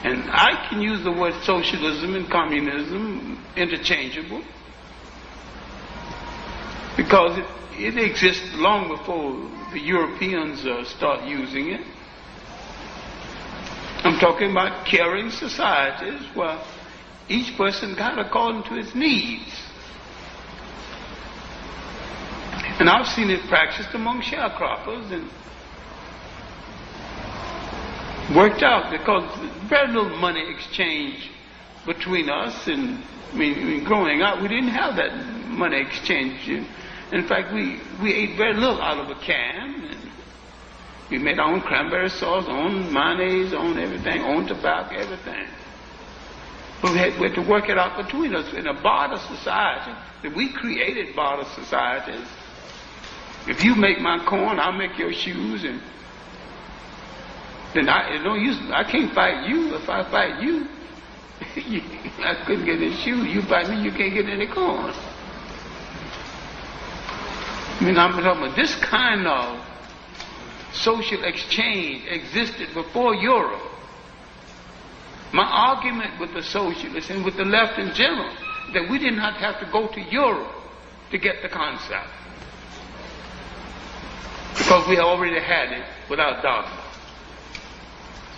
And I can use the word socialism and communism interchangeable because it exists long before the Europeans start using it. I'm talking about caring societies where each person got according to his needs. And I've seen it practiced among sharecroppers and worked out because very little money exchange between us. And growing up, we didn't have that money exchange. In fact, we ate very little out of a can. And we made our own cranberry sauce, own mayonnaise, own everything, own tobacco, everything. But we had to work it out between us in a barter society. That we created barter societies. If you make my corn, I'll make your shoes, and then I can't fight you. If I fight you, I couldn't get any shoes. You fight me, you can't get any corn. I'm talking about this kind of social exchange existed before Europe. My argument with the socialists and with the left in general, that we did not have to go to Europe to get the concept. Because we already had it without dogma.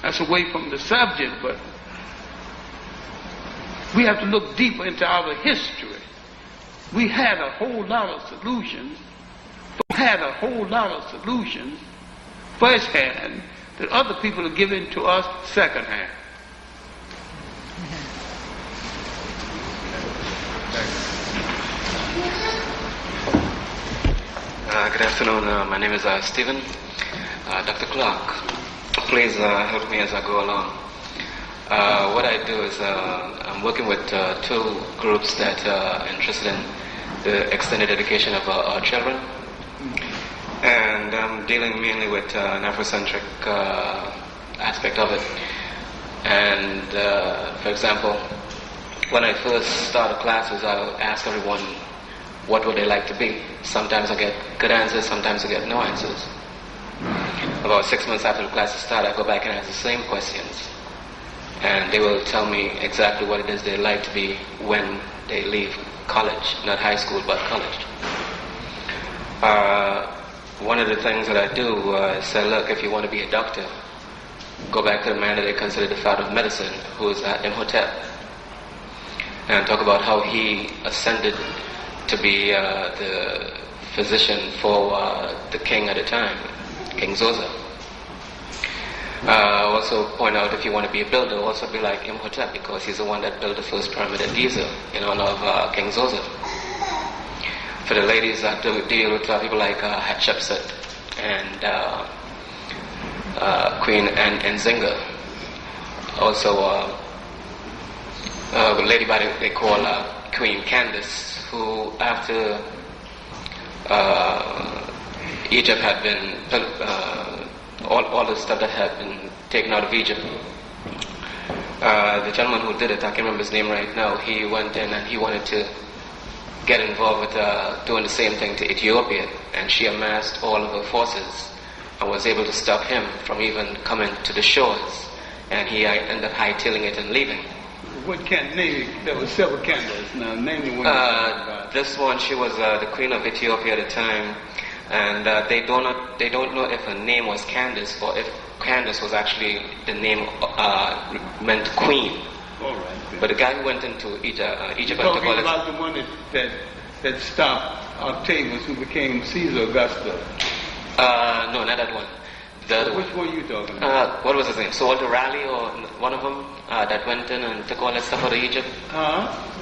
That's away from the subject, but We have to look deeper into our history. We had a whole lot of solutions. Firsthand that other people are giving to us secondhand. Good afternoon. My name is Stephen. Dr. Clark, please help me as I go along. What I do is I'm working with two groups that are interested in the extended education of our children. And I'm dealing mainly with an Afrocentric aspect of it. And for example, when I first started classes, I'll ask everyone what would they like to be. Sometimes I get good answers, sometimes I get no answers. About 6 months after the classes start, I go back and ask the same questions. And they will tell me exactly what it is they like to be when they leave college. Not high school, but college. One of the things that I do is say, look, if you want to be a doctor, go back to the man that they consider the father of medicine, who is Imhotep, and talk about how he ascended to be the physician for the king at the time, King Zoser. Also point out, if you want to be a builder, also be like Imhotep, because he's the one that built the first pyramid at Giza in honor of King Zoser. For the ladies, I deal with people like Hatshepsut and Queen Nzinga. Also a lady by they call Queen Candace, who after Egypt had been all the stuff that had been taken out of Egypt. The gentleman who did it, I can't remember his name right now, he went in and he wanted to get involved with doing the same thing to Ethiopia, and she amassed all of her forces and was able to stop him from even coming to the shores, and he ended up hightailing it and leaving. What can name it? There were several candidates. Now name the one. This one, she was the queen of Ethiopia at the time, and they don't know if her name was Candace or if Candace was actually the name meant queen. All right. But the guy who went into Egypt You're talking about the one that stopped Octavius, who became Caesar Augustus. No, not that one. Which one are you talking about? What was his name? So Walter Raleigh, or one of them that went in and took all that stuff out of Egypt?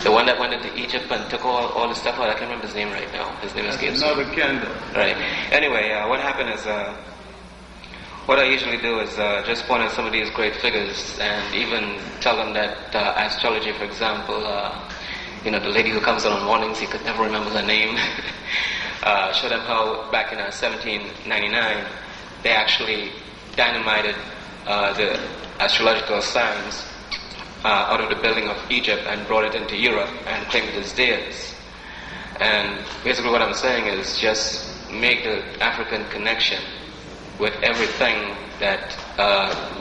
The one that went into Egypt and took all the stuff out. I can't remember his name right now. His name escapes me. Another candle. Right. Anyway, what happened is, what I usually do is just point out some of these great figures and even tell them that astrology, for example, the lady who comes on mornings, he could never remember her name. Show them how back in 1799, they actually dynamited the astrological signs out of the building of Egypt and brought it into Europe and claimed it as theirs. And basically what I'm saying is just make the African connection with everything that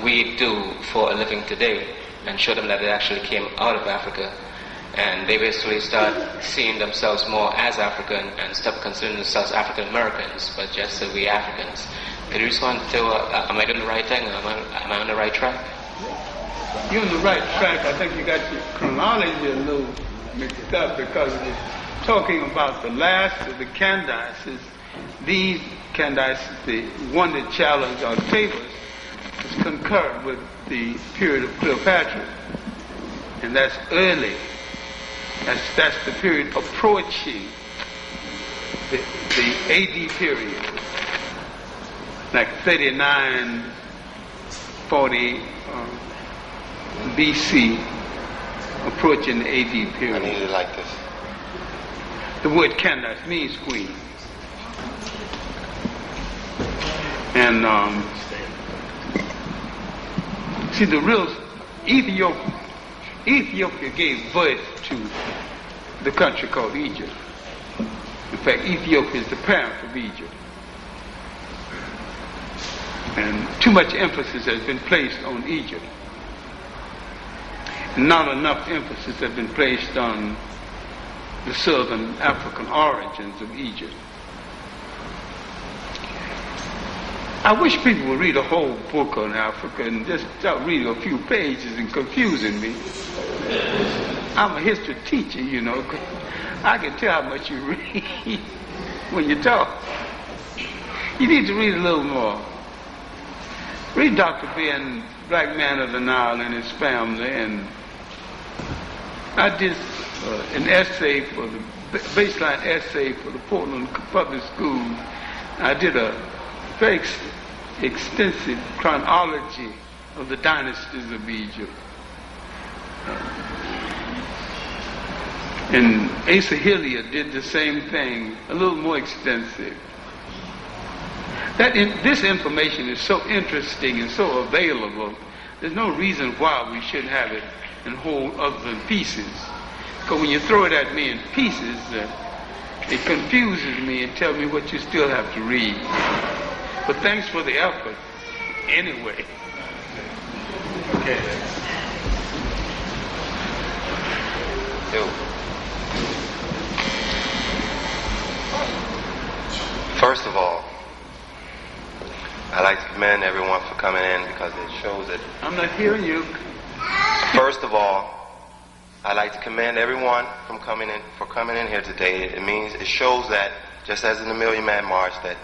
we do for a living today, and show them that it actually came out of Africa, and they basically start seeing themselves more as African and stop considering themselves African Americans, but just as we Africans. Could you respond to, am I doing the right thing? Am I on the right track? You're on the right track. I think you got your chronology a little mixed up, because you're talking about the last of the Candaces. These Candaces, the one that challenged Octavius, is concurrent with the period of Cleopatra. And that's early. That's the period approaching the AD period. Like 39, 40 BC, approaching the AD period. I need it like this. The word Candace means queen. And see, the real Ethiopia gave birth to the country called Egypt. In fact, Ethiopia is the parent of Egypt. And too much emphasis has been placed on Egypt. And not enough emphasis has been placed on the southern African origins of Egypt. I wish people would read a whole book on Africa and just start reading a few pages and confusing me. I'm a history teacher, you know. I can tell how much you read when you talk. You need to read a little more. Read Dr. Ben, Black Man of the Nile, and his family, and I did an essay for the baseline essay for the Portland Public Schools. I did a very extensive chronology of the dynasties of Egypt. And Asa Hilliard did the same thing, a little more extensive. This information is so interesting and so available, there's no reason why we shouldn't have it in whole other than pieces. Because when you throw it at me in pieces, it confuses me and tells me what you still have to read. But thanks for the effort, anyway. Okay. First of all, I'd like to commend everyone for coming in because it shows that... I'm not hearing you. First of all, I'd like to commend everyone for coming in here today. It shows that, just as in the Million Man March, that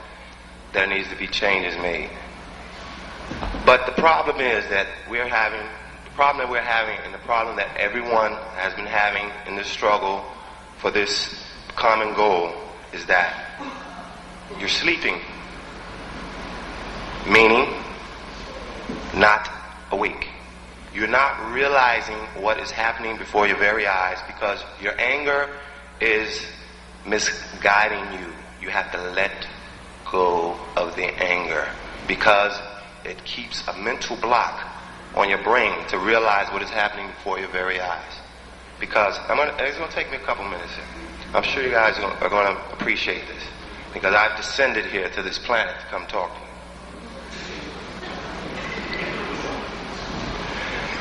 there needs to be changes made. But the problem is that the problem that everyone has been having in this struggle for this common goal is that you're sleeping, meaning not awake. You're not realizing what is happening before your very eyes because your anger is misguiding you. You have to let go of the anger because it keeps a mental block on your brain to realize what is happening before your very eyes. Because it's going to take me a couple minutes here. I'm sure you guys are going to appreciate this because I've descended here to this planet to come talk to you.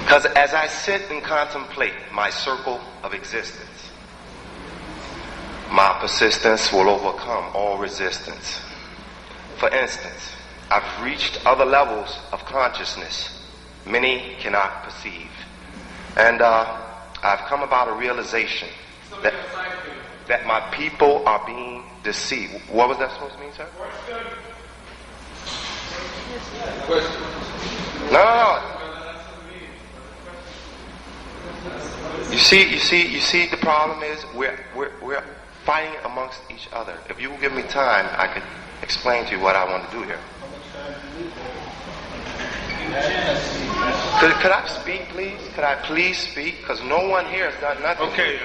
Because as I sit and contemplate my circle of existence, my persistence will overcome all resistance. For instance, I've reached other levels of consciousness many cannot perceive. And I've come about a realization that my people are being deceived. What was that supposed to mean, sir? No. You see, the problem is we're fighting amongst each other. If you will give me time, I could explain to you what I want to do here. Could I speak, please? Could I please speak? Because no one here has done nothing. Okay,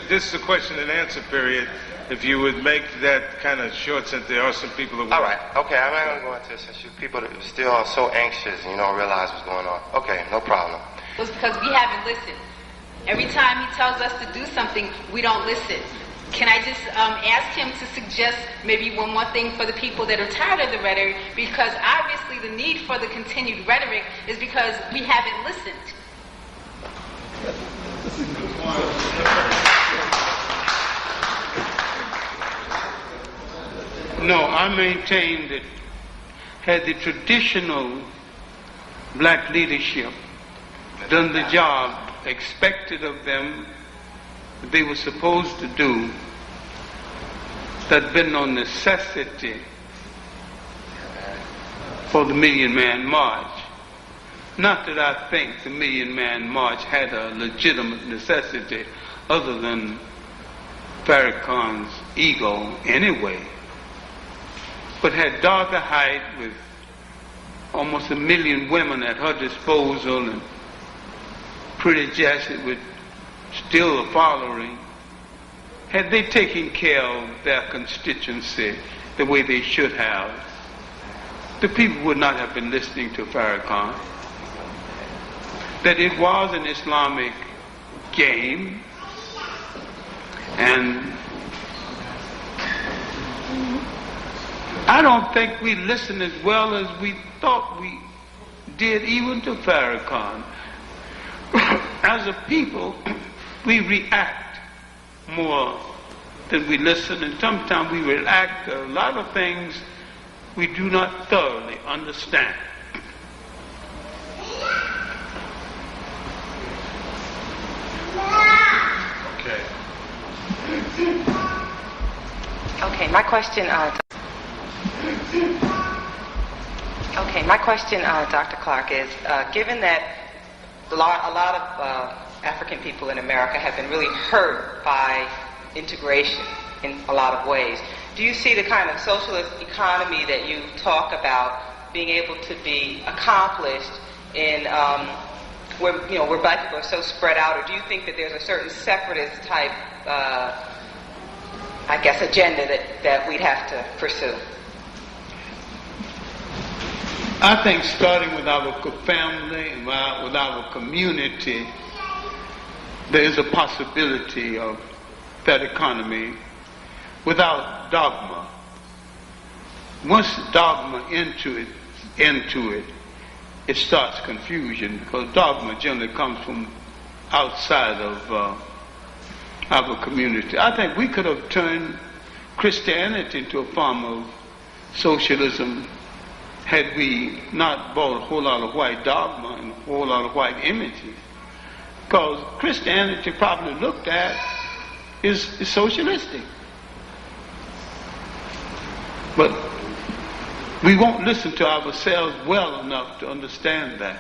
this is a question and answer period. If you would make that kind of short, since there are some people that... All right, okay, I'm not going to go into this since you people are still so anxious and you don't realize what's going on. Okay, no problem. It's because we haven't listened. Every time he tells us to do something, we don't listen. Can I just ask him to suggest maybe one more thing for the people that are tired of the rhetoric? Because obviously the need for the continued rhetoric is because we haven't listened. No, I maintain that had the traditional black leadership done the job expected of them that they were supposed to do, there'd been no necessity for the Million Man March. Not that I think the Million Man March had a legitimate necessity other than Farrakhan's ego anyway, but had Darga Height with almost 1 million women at her disposal and Pretty Jesse with still a following, had they taken care of their constituency the way they should have, the people would not have been listening to Farrakhan. That it was an Islamic game, and I don't think we listened as well as we thought we did even to Farrakhan. As a people, we react more than we listen, and sometimes we react to a lot of things we do not thoroughly understand. My question, Dr. Clark, is given that a lot of African people in America have been really hurt by integration in a lot of ways, do you see the kind of socialist economy that you talk about being able to be accomplished in where black people are so spread out, or do you think that there's a certain separatist type agenda that we'd have to pursue? I think starting with our family and with our community, there is a possibility of that economy without dogma. Once dogma into it, it starts confusion, because dogma generally comes from outside of our community. I think we could have turned Christianity into a form of socialism had we not bought a whole lot of white dogma and a whole lot of white images. Because Christianity, probably looked at, is socialistic. But we won't listen to ourselves well enough to understand that.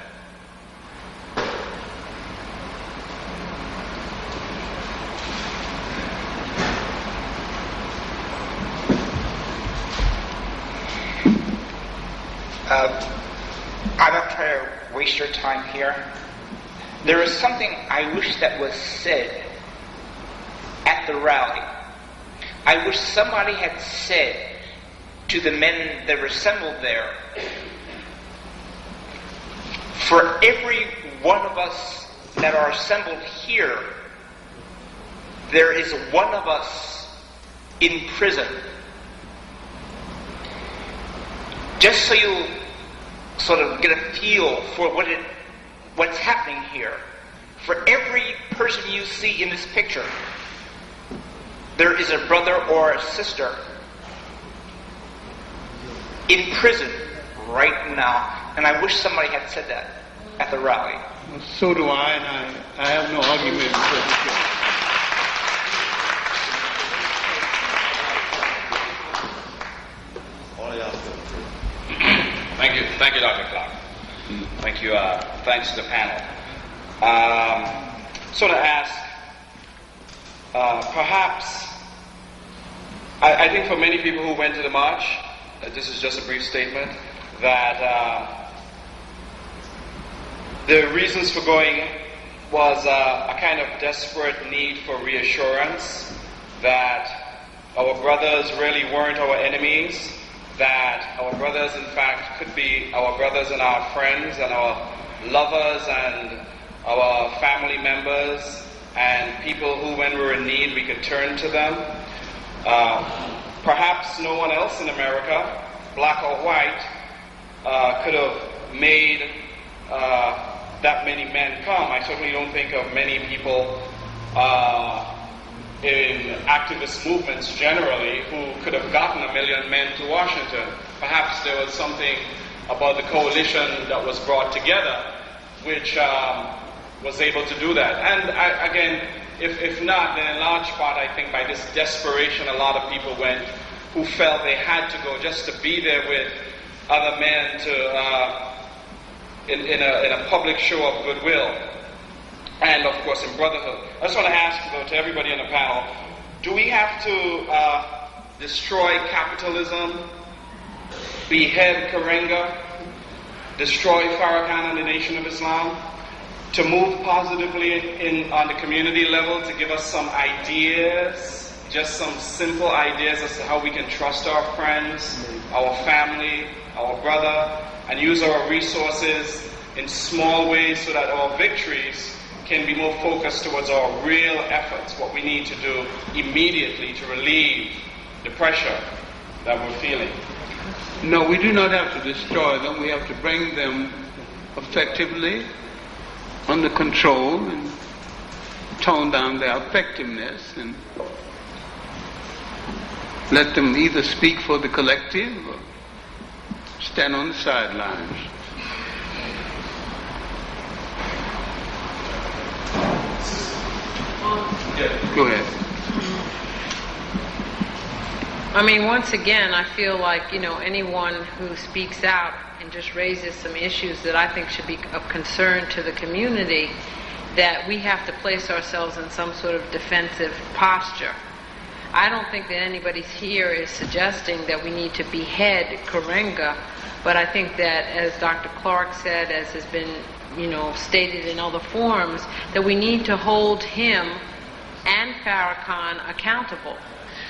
I'm not trying to waste your time here. There is something I wish that was said at the rally. I wish somebody had said to the men that were assembled there, for every one of us that are assembled here, there is one of us in prison. Just so you sort of get a feel for what's happening here. For every person you see in this picture, there is a brother or a sister in prison right now. And I wish somebody had said that at the rally. Well, so do I, and I have no argument with that. Thank you, Dr. Clark. Thank you. Thanks to the panel. So to ask, perhaps, I think for many people who went to the march, this is just a brief statement, that the reasons for going was a kind of desperate need for reassurance that our brothers really weren't our enemies, that our brothers, in fact, could be our brothers and our friends and our lovers and our family members and people who, when we were in need, we could turn to them. Perhaps no one else in America, black or white, could have made that many men come. I certainly don't think of many people in activist movements generally who could have gotten 1 million men to Washington. Perhaps there was something about the coalition that was brought together which was able to do that. And again, if not, then in large part I think by this desperation a lot of people went who felt they had to go just to be there with other men to in a public show of goodwill. And of course in brotherhood. I just want to ask, though, to everybody on the panel, do we have to destroy capitalism, behead Karenga, destroy Farrakhan and the Nation of Islam, to move positively on the community level, to give us some ideas, just some simple ideas as to how we can trust our friends, our family, our brother, and use our resources in small ways so that our victories can be more focused towards our real efforts, what we need to do immediately to relieve the pressure that we're feeling. No, we do not have to destroy them. We have to bring them effectively under control and tone down their effectiveness and let them either speak for the collective or stand on the sidelines. Go ahead. I mean, once again, I feel like, anyone who speaks out and just raises some issues that I think should be of concern to the community, that we have to place ourselves in some sort of defensive posture. I don't think that anybody here is suggesting that we need to behead Karenga, but I think that, as Dr. Clark said, as has been, stated in other forums, that we need to hold him and Farrakhan accountable.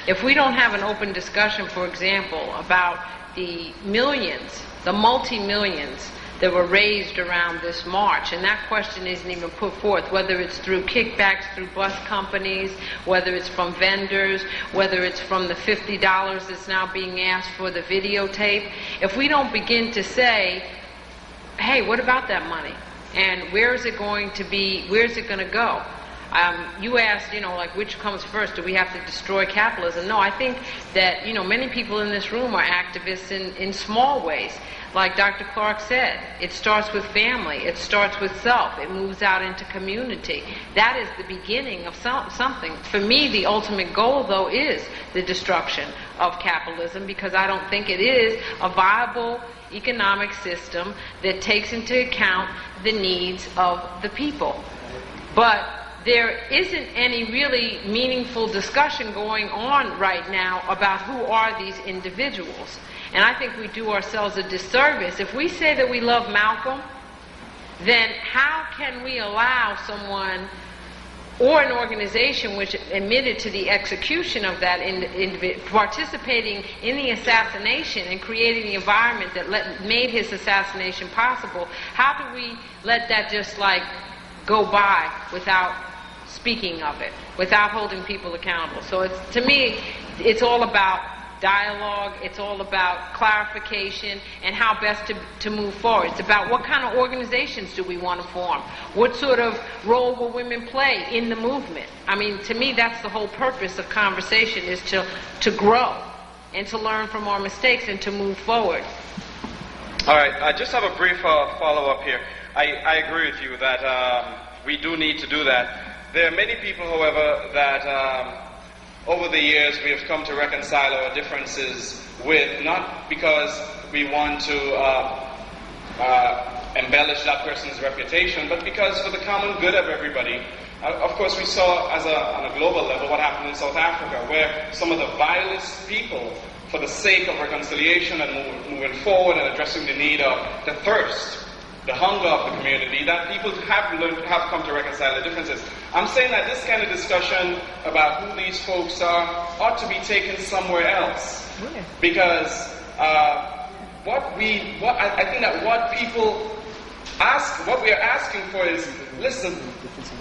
If we don't have an open discussion, for example, about the millions, the multi-millions that were raised around this march, and that question isn't even put forth, whether it's through kickbacks through bus companies, whether it's from vendors, whether it's from the $50 that's now being asked for the videotape. If we don't begin to say, hey, what about that money? And where is it going to be, where's it going to go? You asked, which comes first? Do we have to destroy capitalism? No, I think that, many people in this room are activists in small ways. Like Dr. Clark said, it starts with family. It starts with self. It moves out into community. That is the beginning of something. For me, the ultimate goal, though, is the destruction of capitalism, because I don't think it is a viable economic system that takes into account the needs of the people. But there isn't any really meaningful discussion going on right now about who are these individuals. And I think we do ourselves a disservice. If we say that we love Malcolm, then how can we allow someone or an organization which admitted to the execution of that individual, participating in the assassination and creating the environment that made his assassination possible, how do we let that just go by without speaking of it, without holding people accountable? So to me, it's all about dialogue, it's all about clarification and how best to move forward. It's about what kind of organizations do we want to form? What sort of role will women play in the movement? I mean, to me, that's the whole purpose of conversation, is to grow and to learn from our mistakes and to move forward. All right, I just have a brief follow-up here. I agree with you that we do need to do that. There are many people, however, that over the years we have come to reconcile our differences with, not because we want to embellish that person's reputation, but because for the common good of everybody. Of course, we saw on a global level what happened in South Africa, where some of the vilest people, for the sake of reconciliation and moving forward and addressing the need of the thirst, the hunger of the community, that people have come to reconcile the differences. I'm saying that this kind of discussion about who these folks are ought to be taken somewhere else, because I think that what people ask, what we are asking for is, listen,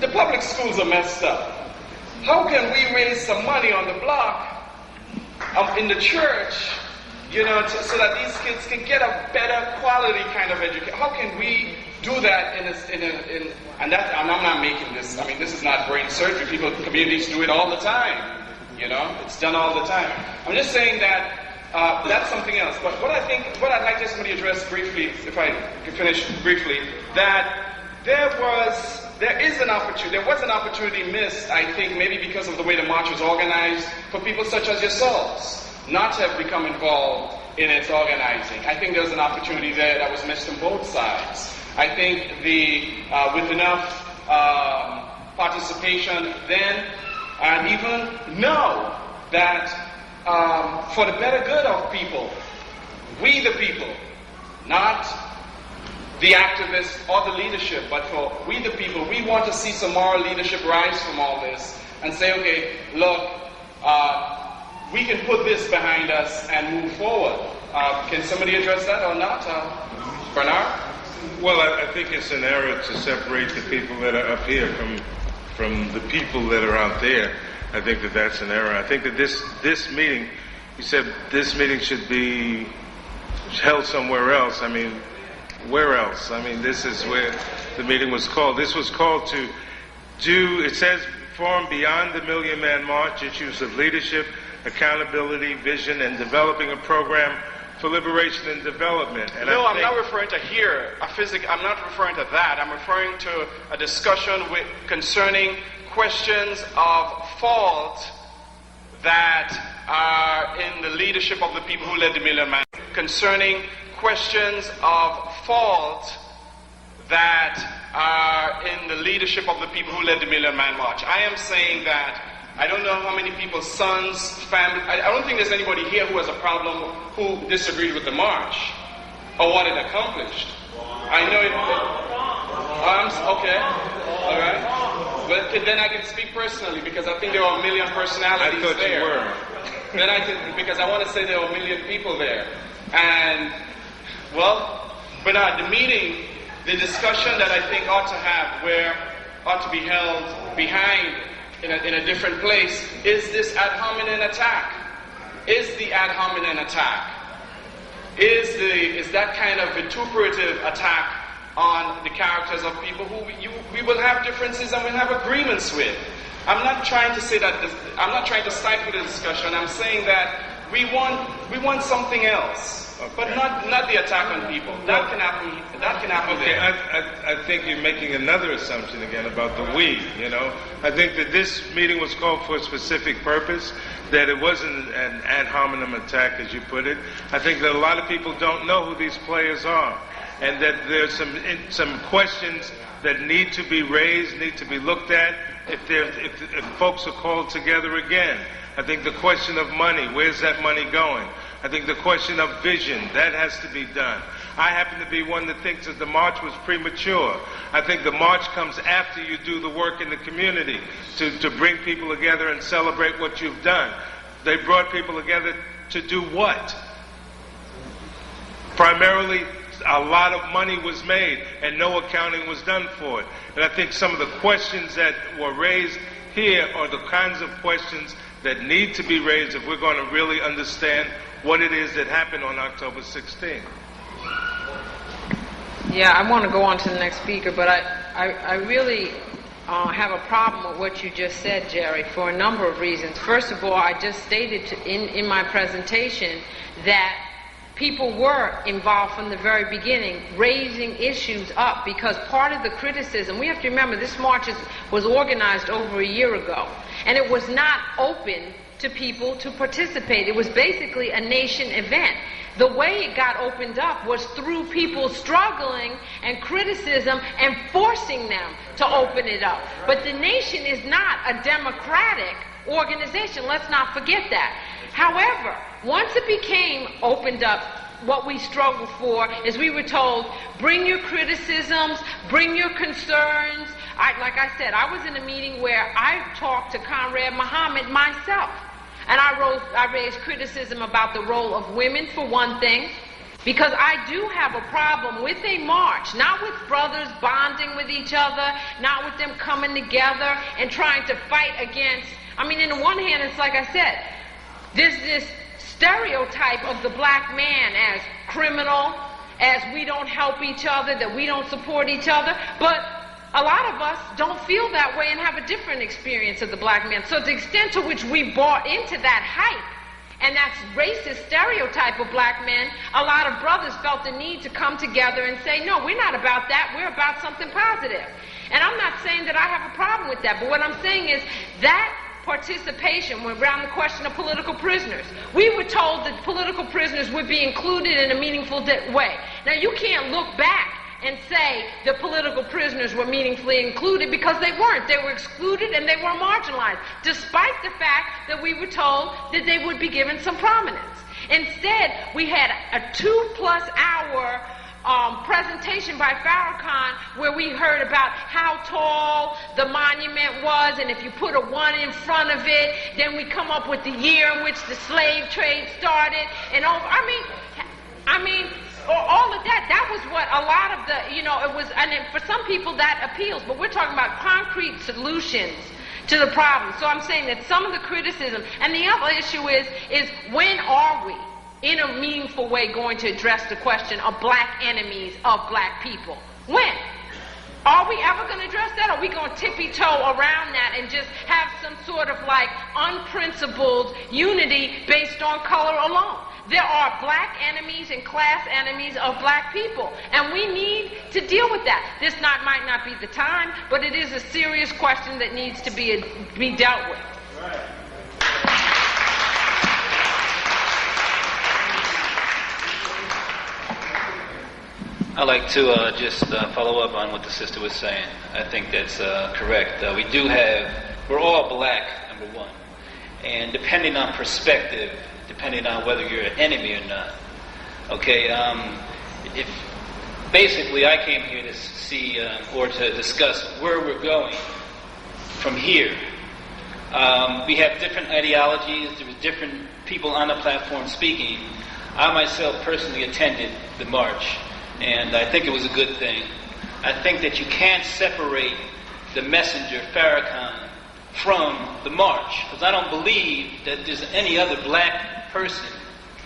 the public schools are messed up. How can we raise some money on the block, in the church, so that these kids can get a better quality kind of education? How can we do that and I'm not making this, this is not brain surgery. Communities do it all the time. It's done all the time. I'm just saying that that's something else. But what I'd like to somebody address briefly, if I can finish briefly, that there was an opportunity missed, I think, maybe because of the way the march was organized, for people such as yourselves not to have become involved in its organizing. I think there was an opportunity there that was missed on both sides. I think with enough participation then, and even now, that for the better good of people, we the people, not the activists or the leadership, but for we the people, we want to see some moral leadership rise from all this and say, okay, look, we can put this behind us and move forward. Can somebody address that or not? Bernard? Well, I think it's an error to separate the people that are up here from the people that are out there. I think that that's an error. I think that this meeting, you said this meeting should be held somewhere else. Where else? This is where the meeting was called. This was called to it says, form beyond the Million Man March issues of leadership, accountability, vision, and developing a program for liberation and development. And I'm not referring to here, I'm not referring to that. I'm referring to a discussion concerning questions of fault that are in the leadership of the people who led the Million Man, concerning questions of fault that are in the leadership of the people who led the Million Man March. I am saying that I don't know how many people's sons, family, I don't think there's anybody here who has a problem who disagreed with the march or what it accomplished. I know it. Okay. All right. But then I can speak personally because I think there are a million personalities there. I thought you were. Then I can, because I want to say there are a million people there. And, well, Bernard, the meeting, the discussion that I think ought to be held behind in a different place is this ad hominem attack. Is the ad hominem attack? Is that kind of vituperative attack on the characters of people who we will have differences and we'll have agreements with? I'm not trying to say that. I'm not trying to stifle the discussion. I'm saying that we want something else, okay, but not the attack on people. That can happen. That can happen. Okay, I think you're making another assumption again about the we. You know, I think that this meeting was called for a specific purpose. That it wasn't an ad hominem attack, as you put it. I think that a lot of people don't know who these players are, and that there's some questions that need to be raised, need to be looked at. If folks are called together again, I think the question of money, where's that money going? I think the question of vision, that has to be done. I happen to be one that thinks that the march was premature. I think the march comes after you do the work in the community to bring people together and celebrate what you've done. They brought people together to do what? Primarily, a lot of money was made and no accounting was done for it. And I think some of the questions that were raised here are the kinds of questions that need to be raised if we're going to really understand what it is that happened on October 16th. Yeah, I want to go on to the next speaker, but I really have a problem with what you just said, Jerry, for a number of reasons. First of all, I just stated in my presentation that people were involved from the very beginning, raising issues up, because part of the criticism, we have to remember this march was organized over a year ago, and it was not open to people to participate. It was basically a nation event. The way it got opened up was through people struggling and criticism and forcing them to open it up. But the nation is not a democratic organization. Let's not forget that. However, once it became opened up, what we struggled for is we were told, bring your criticisms, bring your concerns. Like I said, I was in a meeting where I talked to Conrad Muhammad myself. And I raised criticism about the role of women, for one thing, because I do have a problem with a march, not with brothers bonding with each other, not with them coming together and trying to fight against. I mean, in the one hand, it's like I said, there's this stereotype of the black man as criminal, as we don't help each other, that we don't support each other, but a lot of us don't feel that way and have a different experience of the black man. So the extent to which we bought into that hype and that racist stereotype of black men, a lot of brothers felt the need to come together and say, no, we're not about that, we're about something positive. And I'm not saying that I have a problem with that, but what I'm saying is that participation around the question of political prisoners. We were told that political prisoners would be included in a meaningful way. Now, you can't look back and say the political prisoners were meaningfully included, because they weren't. They were excluded and they were marginalized, despite the fact that we were told that they would be given some prominence. Instead, we had a 2+ hour presentation by Farrakhan where we heard about how tall the monument was, and if you put a 1 in front of it, then we come up with the year in which the slave trade started, and all. I mean, all of that, that was what a lot of the, it was, and for some people that appeals, but we're talking about concrete solutions to the problem. So I'm saying that some of the criticism, and the other issue is when are we, in a meaningful way, going to address the question of black enemies of black people? When? Are we ever going to address that? Or are we going to tippy-toe around that and just have some sort of like unprincipled unity based on color alone? There are black enemies and class enemies of black people, and we need to deal with that. This might not be the time, but it is a serious question that needs to be dealt with. Right. I'd like to just follow up on what the sister was saying. I think that's correct. We're all black, number one. And depending on perspective, depending on whether you're an enemy or not. Okay, if basically I came here to see or to discuss where we're going from here. We have different ideologies, there were different people on the platform speaking. I myself personally attended the march, and I think it was a good thing. I think that you can't separate the messenger, Farrakhan, from the march, because I don't believe that there's any other black person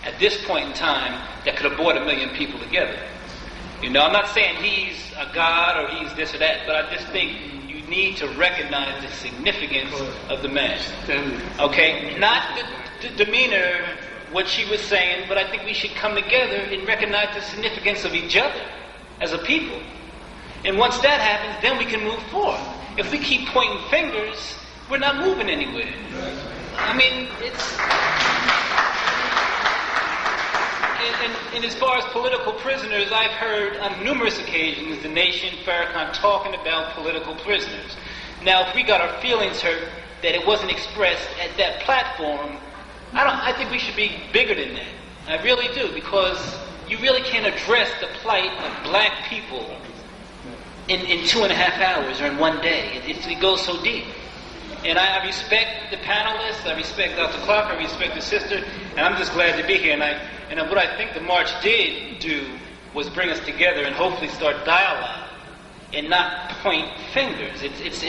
at this point in time that could have brought 1 million people together. You know, I'm not saying he's a god or he's this or that, but I just think you need to recognize the significance of the man. Okay? Not the demeanor, what she was saying, but I think we should come together and recognize the significance of each other as a people. And once that happens, then we can move forward. If we keep pointing fingers, we're not moving anywhere. I mean, it's... And as far as political prisoners, I've heard on numerous occasions the nation, Farrakhan, talking about political prisoners. Now, if we got our feelings hurt that it wasn't expressed at that platform, I think we should be bigger than that. I really do, because you really can't address the plight of black people in 2.5 hours or in one day. It goes so deep. And I respect the panelists, I respect Dr. Clark, I respect the sister, and I'm just glad to be here. And what I think the march did do was bring us together and hopefully start dialogue and not point fingers. It's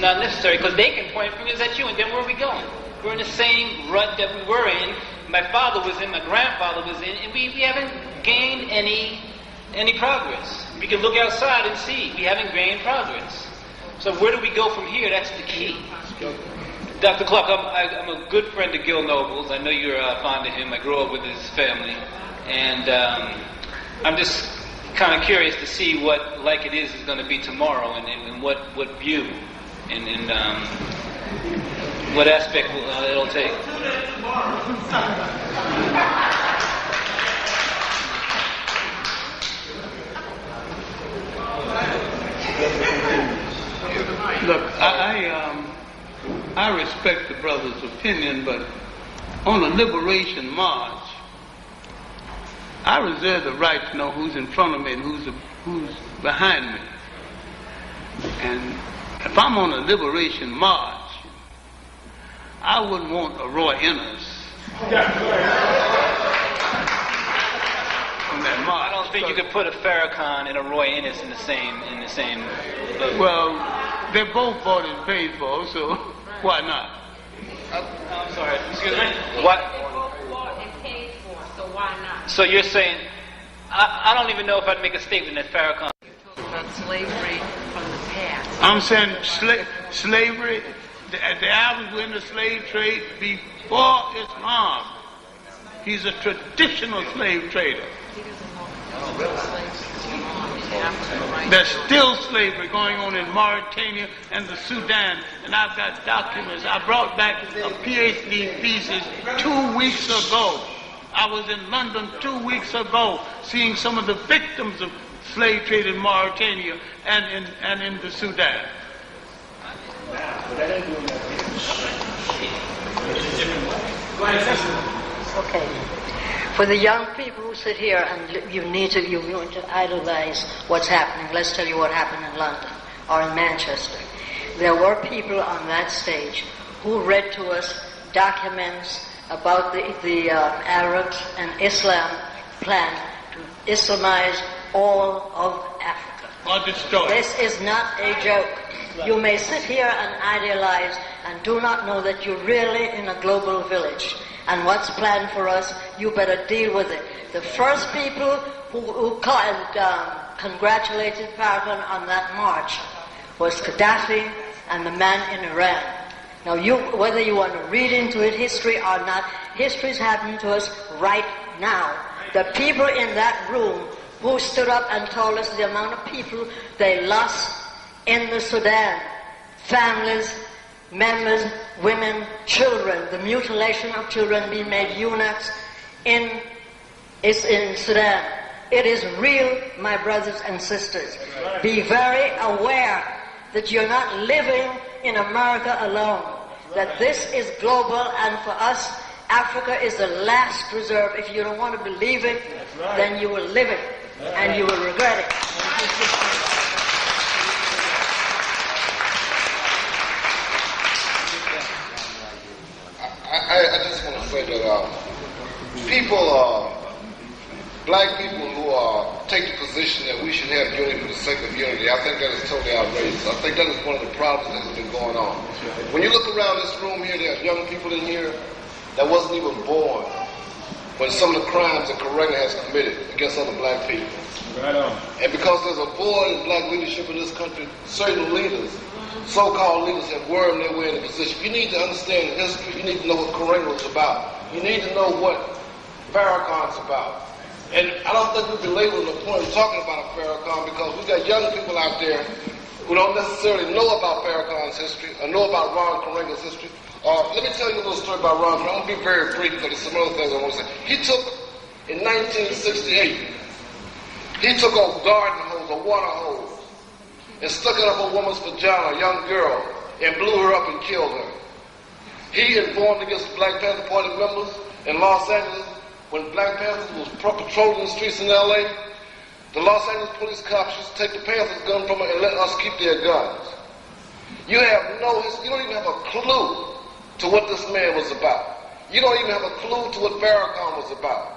not necessary, because they can point fingers at you, and then where are we going? We're in the same rut that we were in, my father was in, my grandfather was in, and we haven't gained any progress. We can look outside and see we haven't gained progress. So where do we go from here? That's the key. Dr. Clark, I'm a good friend of Gil Nobles. I know you're fond of him. I grew up with his family. And I'm just kind of curious to see what Like It Is going to be tomorrow, and what view and what aspect it'll take. Look, I respect the brother's opinion, but on the Liberation March, I reserve the right to know who's in front of me and who's behind me. And if I'm on a Liberation March, I wouldn't want a Roy Innes on that march. I don't think you could put a Farrakhan and a Roy Innes in the same. Well, they're both bought and paid for, so why not? I'm sorry. Excuse me. What? They're both bought and paid for, so why not? So you're saying, I don't even know if I'd make a statement that Farrakhan. You're talking about slavery from the past. I'm saying slavery. The Arabs were in the slave trade before Islam. He's a traditional slave trader. There's still slavery going on in Mauritania and the Sudan, and I've got documents. I brought back a PhD thesis 2 weeks ago. I was in London 2 weeks ago seeing some of the victims of slave trade in Mauritania and in the Sudan. Okay. For the young people who sit here and you want to idolize what's happening, let's tell you what happened in London or in Manchester. There were people on that stage who read to us documents about the Arabs and Islam plan to Islamize all of Africa. Or destroy. This is not a joke. You may sit here and idealize and do not know that you're really in a global village. And what's planned for us, you better deal with it. The first people who congratulated Farrakhan on that march was Gaddafi and the man in Iran. Now, whether you want to read into it history or not, history's happening to us right now. The people in that room who stood up and told us the amount of people they lost in the Sudan, families, members, women, children, the mutilation of children being made eunuchs in Sudan. It is real, my brothers and sisters. Be very aware that you're not living in America alone, that this is global, and for us, Africa is the last reserve. If you don't want to believe it, then you will live it, and you will regret it. I just want to say that people, black people who take the position that we should have unity for the sake of unity, I think that is totally outrageous. I think that is one of the problems that has been going on. When you look around this room here, there are young people in here that wasn't even born when some of the crimes that Karenga has committed against other black people. Right on. And because there's a void in black leadership in this country, certain leaders, so-called leaders, have wormed their way into position. You need to understand history. You need to know what Karenga was about. You need to know what Farrakhan's about. And I don't think we're belaboring the point of talking about Farrakhan, because we've got young people out there who don't necessarily know about Farrakhan's history or know about Ron Karenga's history. Let me tell you a little story about Ron. I'm going to be very brief because there's some other things I want to say. He took, in 1968, he took a garden hose, a water hose, and stuck it up a woman's vagina, a young girl, and blew her up and killed her. He informed against the Black Panther Party members in Los Angeles when Black Panthers was patrolling the streets in L.A. The Los Angeles police cops used to take the Panthers' gun from them and let us keep their guns. You don't even have a clue to what this man was about. You don't even have a clue to what Farrakhan was about.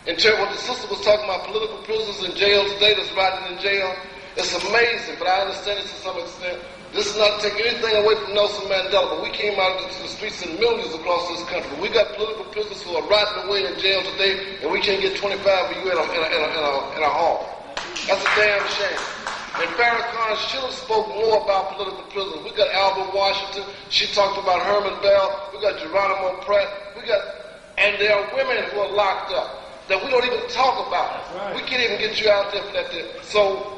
In terms of what the sister was talking about, political prisoners in jail today that's rotting in jail, it's amazing, but I understand it to some extent. This is not to take anything away from Nelson Mandela, but we came out into the streets in millions across this country. We got political prisoners who are rotting away in jail today, and we can't get 25 of you in a hall. That's a damn shame. And Farrakhan should have spoken more about political prisoners. We got Albert Washington. She talked about Herman Bell. We got Geronimo Pratt. And there are women who are locked up that we don't even talk about. Right. We can't even get you out there for that. So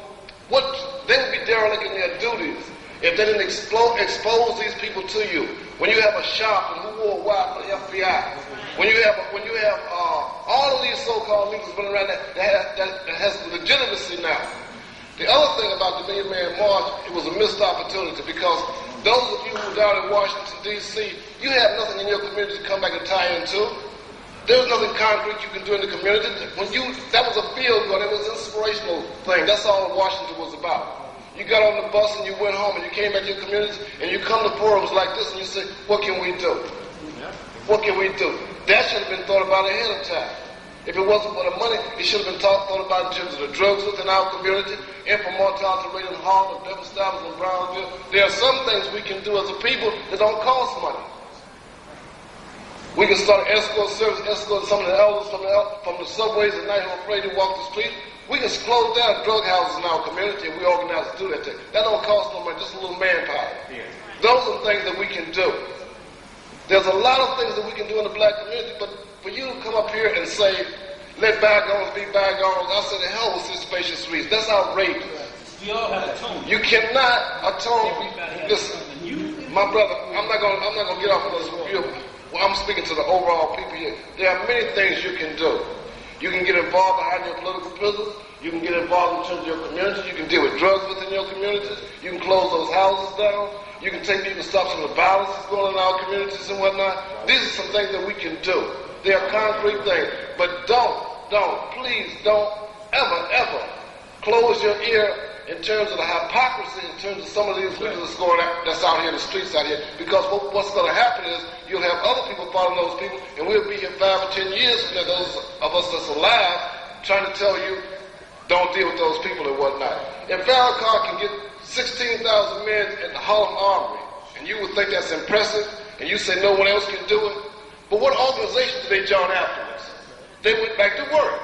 they would be derelict in their duties if they didn't expose these people to you. When you have a shop and who wore why for the FBI, when you have all of these so-called leaders running around that has legitimacy now. The other thing about the Million Man March, it was a missed opportunity, because those of you who are down in Washington, D.C., you have nothing in your community to come back and tie into. There's nothing concrete you can do in the community. That was a feel-good, it was an inspirational thing. That's all Washington was about. You got on the bus and you went home and you came back to your community and you come to forums like this and you say, what can we do? What can we do? That should have been thought about ahead of time. If it wasn't for the money, it should have been thought about in terms of the drugs within our community, inframontage rate in Harlem, Devil Establishment, in Brownsville. There are some things we can do as a people that don't cost money. We can start an escort service, escort some of the elders from the subways at night who are afraid to walk the street. We can close down drug houses in our community, and we organize to do that thing. That don't cost no money, just a little manpower. Yeah. Those are things that we can do. There's a lot of things that we can do in the black community, but for you to come up here and say, let bygones be bygones, I say the hell with this spacious reason. That's outrageous. We all have atone. You cannot atone. Listen, my brother, I'm not gonna get off of this review. Well, I'm speaking to the overall people here. There are many things you can do. You can get involved behind your political prisons. You can get involved in terms of your community. You can deal with drugs within your communities. You can close those houses down. You can take people to stop some of the violence that's going on in our communities and whatnot. These are some things that we can do. They are concrete things. But please don't ever close your ear in terms of the hypocrisy, in terms of some of these leaders that's out here in the streets out here. Because what's going to happen is you'll have other people following those people, and we'll be here 5 or 10 years from now, those of us that's alive, trying to tell you, don't deal with those people and whatnot. If Farrakhan can get 16,000 men at the Harlem Armory, and you would think that's impressive, and you say no one else can do it, but what organization did they join afterwards? They went back to work.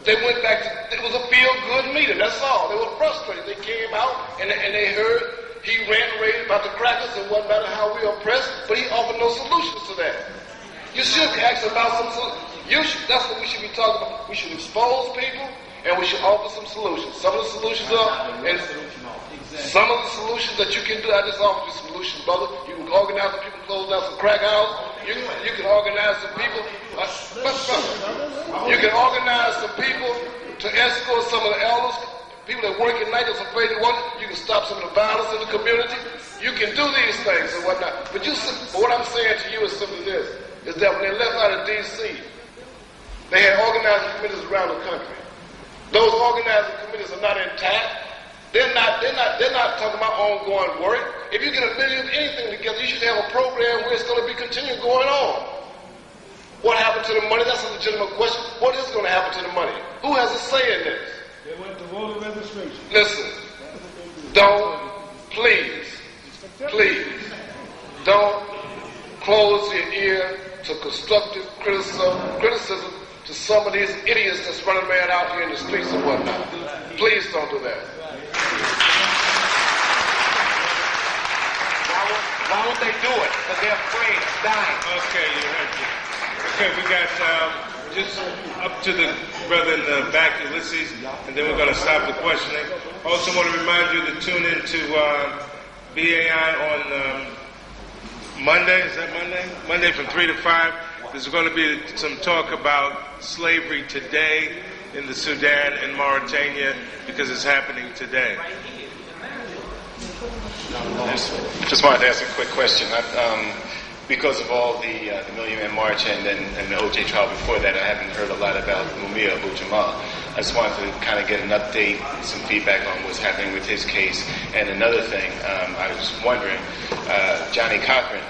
They went back to, it was a feel-good meeting, that's all. They were frustrated. They came out and they heard he raved about the crackers and whatnot and how we are oppressed, but he offered no solutions to that. You should be asking about some solutions. That's what we should be talking about. We should expose people and we should offer some solutions. Some of the solutions are, and some of the solutions that you can do, I just offered you solutions, brother. You can organize some people, close down some crack houses. You can organize some people. You can organize some people to escort some of the elders, people that work at night that's afraid to work. You can stop some of the violence in the community. You can do these things and whatnot. But what I'm saying to you is simply this, is that when they left out of D.C., they had organizing committees around the country. Those organizing committees are not intact. They're not talking about ongoing work. If you get $1 million of anything together, you should have a program where it's going to be continuing going on. What happened to the money? That's a legitimate question. What is going to happen to the money? Who has a say in this? They went to voter registration. Listen, please, don't close your ear to constructive criticism to some of these idiots that's running around out here in the streets and whatnot. Please don't do that. Why won't they do it? Because they're afraid of dying. Okay, you heard me. Okay, we got just up to the brother in the back, Ulysses, and then we're going to stop the questioning. Also want to remind you to tune in to BAI on Monday. Is that Monday? Monday from 3 to 5. There's going to be some talk about slavery today in the Sudan and Mauritania because it's happening today. Just wanted to ask a quick question. Because of all the Million Man March and the OJ trial before that, I haven't heard a lot about Mumia Abu-Jamal. I just wanted to kind of get an update, some feedback on what's happening with his case. And another thing, I was wondering, Johnny Cochran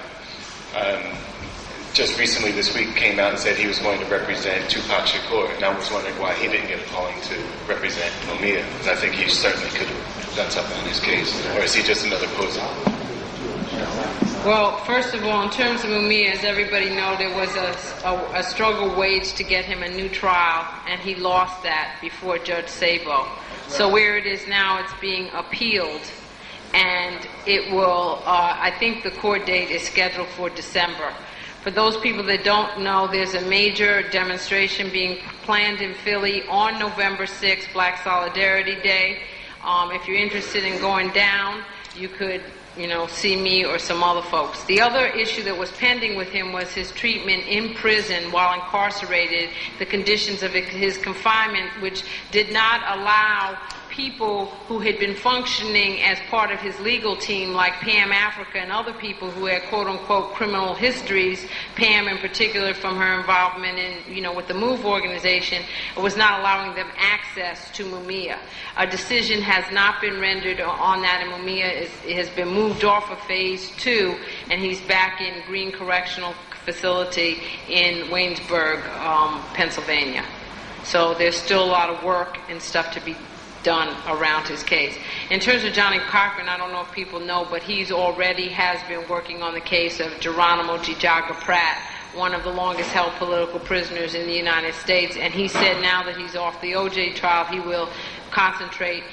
just recently this week came out and said he was going to represent Tupac Shakur, and I was wondering why he didn't get a calling to represent Mumia, because I think he certainly could have done something on his case. Or is he just another poser? Well, first of all, in terms of Mumia, as everybody knows, there was a struggle waged to get him a new trial, and he lost that before Judge Sabo. So where it is now, it's being appealed, and it will, I think the court date is scheduled for December. For those people that don't know, there's a major demonstration being planned in Philly on November 6th, Black Solidarity Day. If you're interested in going down, you could see me or some other folks. The other issue that was pending with him was his treatment in prison while incarcerated, the conditions of his confinement, which did not allow people who had been functioning as part of his legal team, like Pam Africa and other people who had quote-unquote criminal histories, Pam in particular from her involvement in, with the MOVE organization, it was not allowing them access to Mumia. A decision has not been rendered on that, and Mumia has been moved off of phase 2, and he's back in Green Correctional Facility in Waynesburg, Pennsylvania. So there's still a lot of work and stuff to be done around his case. In terms of Johnny Cochran, I don't know if people know, but he's already has been working on the case of Geronimo Gijaga Pratt, one of the longest held political prisoners in the United States, and he said now that he's off the OJ trial, he will concentrate.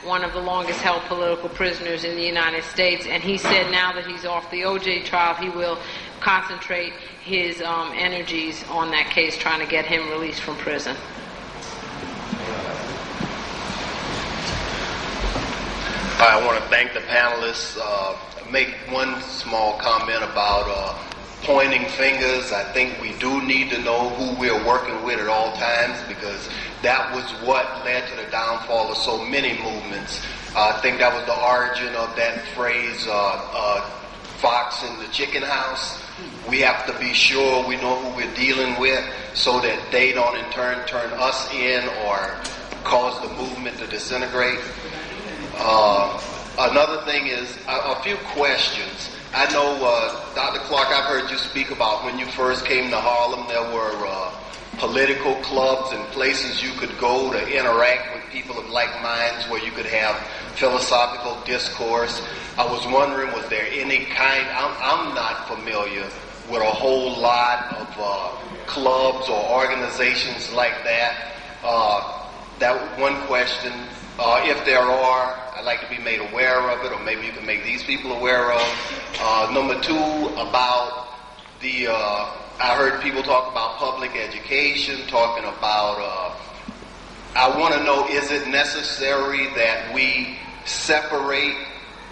One of the longest held political prisoners in the United States, and he said now that he's off the OJ trial, he will concentrate his energies on that case, trying to get him released from prison. I want to thank the panelists. Make one small comment about pointing fingers. I think we do need to know who we're working with at all times, because that was what led to the downfall of so many movements. I think that was the origin of that phrase, fox in the chicken house. We have to be sure we know who we're dealing with so that they don't in turn turn us in or cause the movement to disintegrate. Another thing is a few questions. I know, Dr. Clark, I've heard you speak about when you first came to Harlem, there were political clubs and places you could go to interact with people of like minds where you could have philosophical discourse. I was wondering, was there any kind, I'm not familiar with a whole lot of clubs or organizations like that. That one question. If there are, I'd like to be made aware of it, or maybe you can make these people aware of. Number two, about the, I heard people talk about public education, talking about, I want to know, is it necessary that we separate,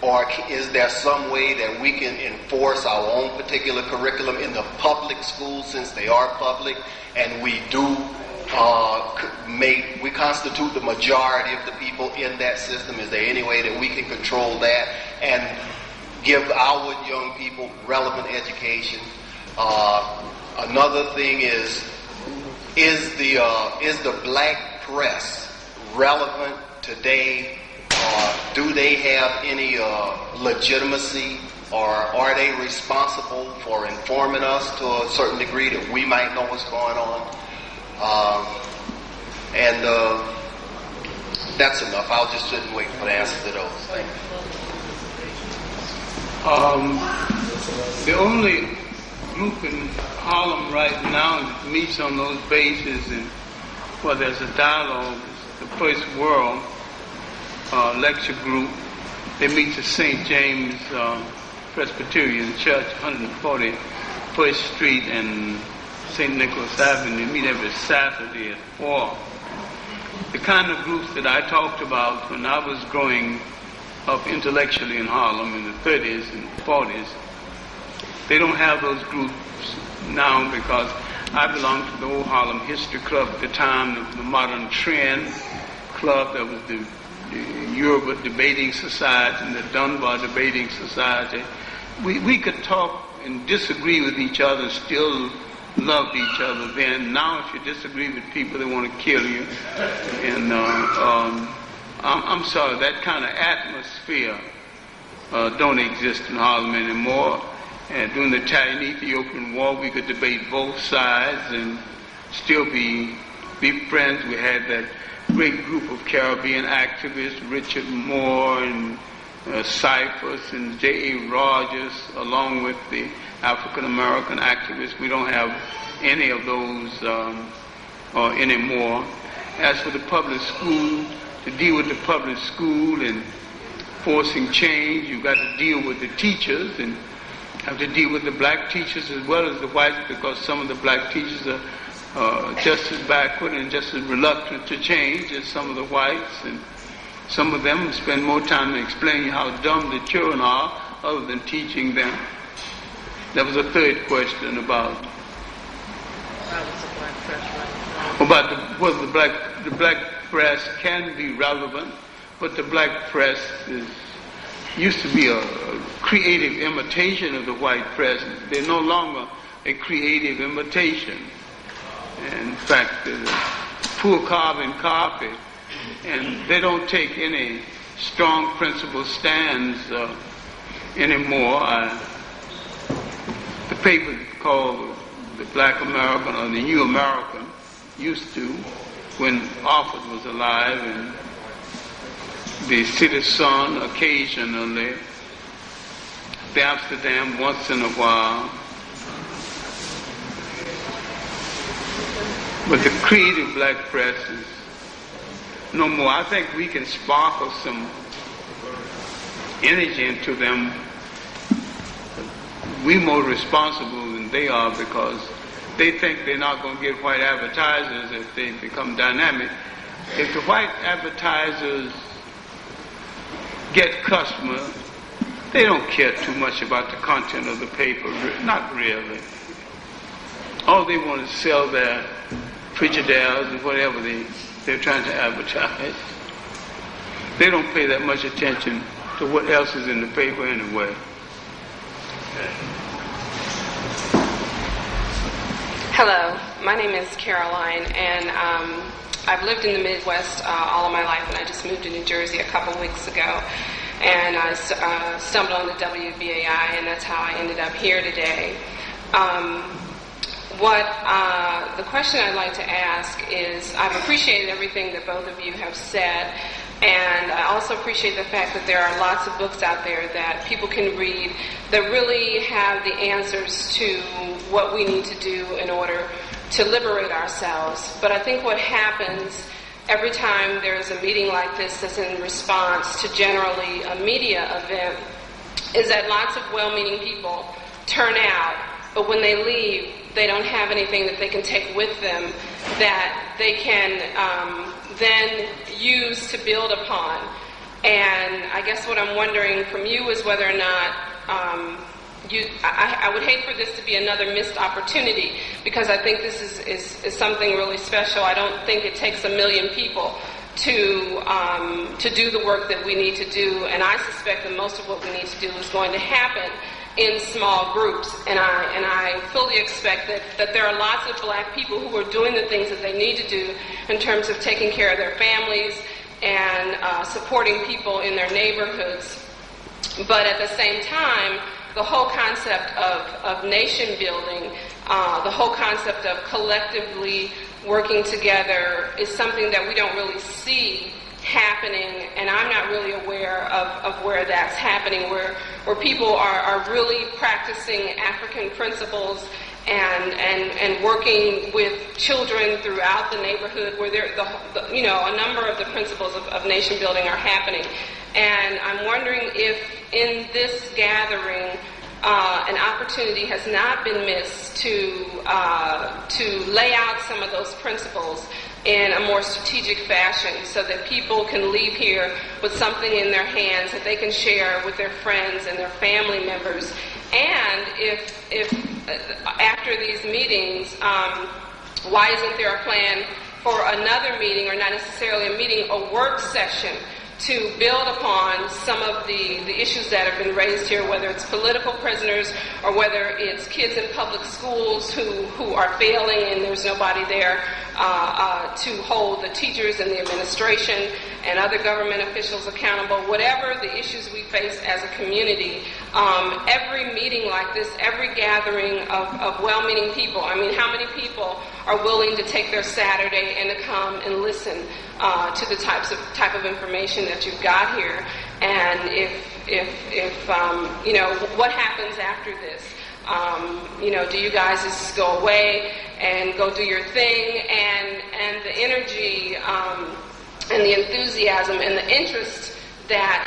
or is there some way that we can enforce our own particular curriculum in the public schools, since they are public, and we do we constitute the majority of the people in that system? Is there any way that we can control that and give our young people relevant education? Another thing is the black press relevant today? Do they have any legitimacy, or are they responsible for informing us to a certain degree that we might know what's going on? And that's enough. I'll just sit and wait for the answers to those. Thank you. The only group in Harlem right now that meets on those bases, and well, there's a dialogue, is the First World lecture group. They meet at St. James Presbyterian Church, 141st Street and St. Nicholas Avenue. They meet every Saturday at 4. The kind of groups that I talked about when I was growing up intellectually in Harlem in the 30s and 40s, they don't have those groups now, because I belonged to the old Harlem History Club at the time, the Modern Trend Club. There was the Yoruba Debating Society and the Dunbar Debating Society. We could talk and disagree with each other, still loved each other then. Now if you disagree with people, they want to kill you. And I'm sorry, that kind of atmosphere don't exist in Harlem anymore. And during the Italian-Ethiopian War, we could debate both sides and still be friends. We had that great group of Caribbean activists, Richard Moore and Cyphers and J.A. Rogers, along with the African-American activists. We don't have any of those anymore. As for the public school, to deal with the public school and forcing change, you've got to deal with the teachers and have to deal with the black teachers as well as the whites, because some of the black teachers are just as backward and just as reluctant to change as some of the whites, and some of them spend more time explaining how dumb the children are other than teaching them. There was a third question about whether the black press can be relevant, but the black press used to be a creative imitation of the white press. They're no longer a creative imitation. In fact, poor carbon copy, and they don't take any strong principle stands anymore. The paper called the Black American or the New American used to, when Alford was alive, and the City Sun occasionally, the Amsterdam once in a while. But the creative black press is no more. I think we can sparkle some energy into them. We're more responsible than they are, because they think they're not going to get white advertisers if they become dynamic. If the white advertisers get customers, they don't care too much about the content of the paper. Not really. All they want is sell their Frigidaires and whatever they're trying to advertise. They don't pay that much attention to what else is in the paper anyway. Hello, my name is Caroline, and I've lived in the Midwest all of my life, and I just moved to New Jersey a couple weeks ago, and I stumbled on the WBAI, and that's how I ended up here today. The question I'd like to ask is, I've appreciated everything that both of you have said, and I also appreciate the fact that there are lots of books out there that people can read that really have the answers to what we need to do in order to liberate ourselves. But I think what happens every time there's a meeting like this that's in response to generally a media event is that lots of well-meaning people turn out, but when they leave, they don't have anything that they can take with them that they can then use to build upon. And I guess what I'm wondering from you is whether or not I would hate for this to be another missed opportunity, because I think this is something really special. I don't think it takes 1 million people to do the work that we need to do, and I suspect that most of what we need to do is going to happen in small groups, and I fully expect that there are lots of black people who are doing the things that they need to do in terms of taking care of their families and supporting people in their neighborhoods. But at the same time, the whole concept of nation building, the whole concept of collectively working together is something that we don't really see happening, and I'm not really aware of where that's happening, where people are really practicing African principles and working with children throughout the neighborhood, where a number of the principles of nation building are happening. And I'm wondering if in this gathering an opportunity has not been missed to lay out some of those principles in a more strategic fashion, so that people can leave here with something in their hands that they can share with their friends and their family members. And if after these meetings, why isn't there a plan for another meeting, or not necessarily a meeting, a work session, to build upon some of the issues that have been raised here, whether it's political prisoners or whether it's kids in public schools who are failing and there's nobody there to hold the teachers and the administration and other government officials accountable, whatever the issues we face as a community. Every meeting like this, every gathering of well-meaning people, I mean, how many people are willing to take their Saturday and to come and listen to the type of information that you've got here? And if what happens after this? Do you guys just go away and go do your thing, and the energy and the enthusiasm and the interest that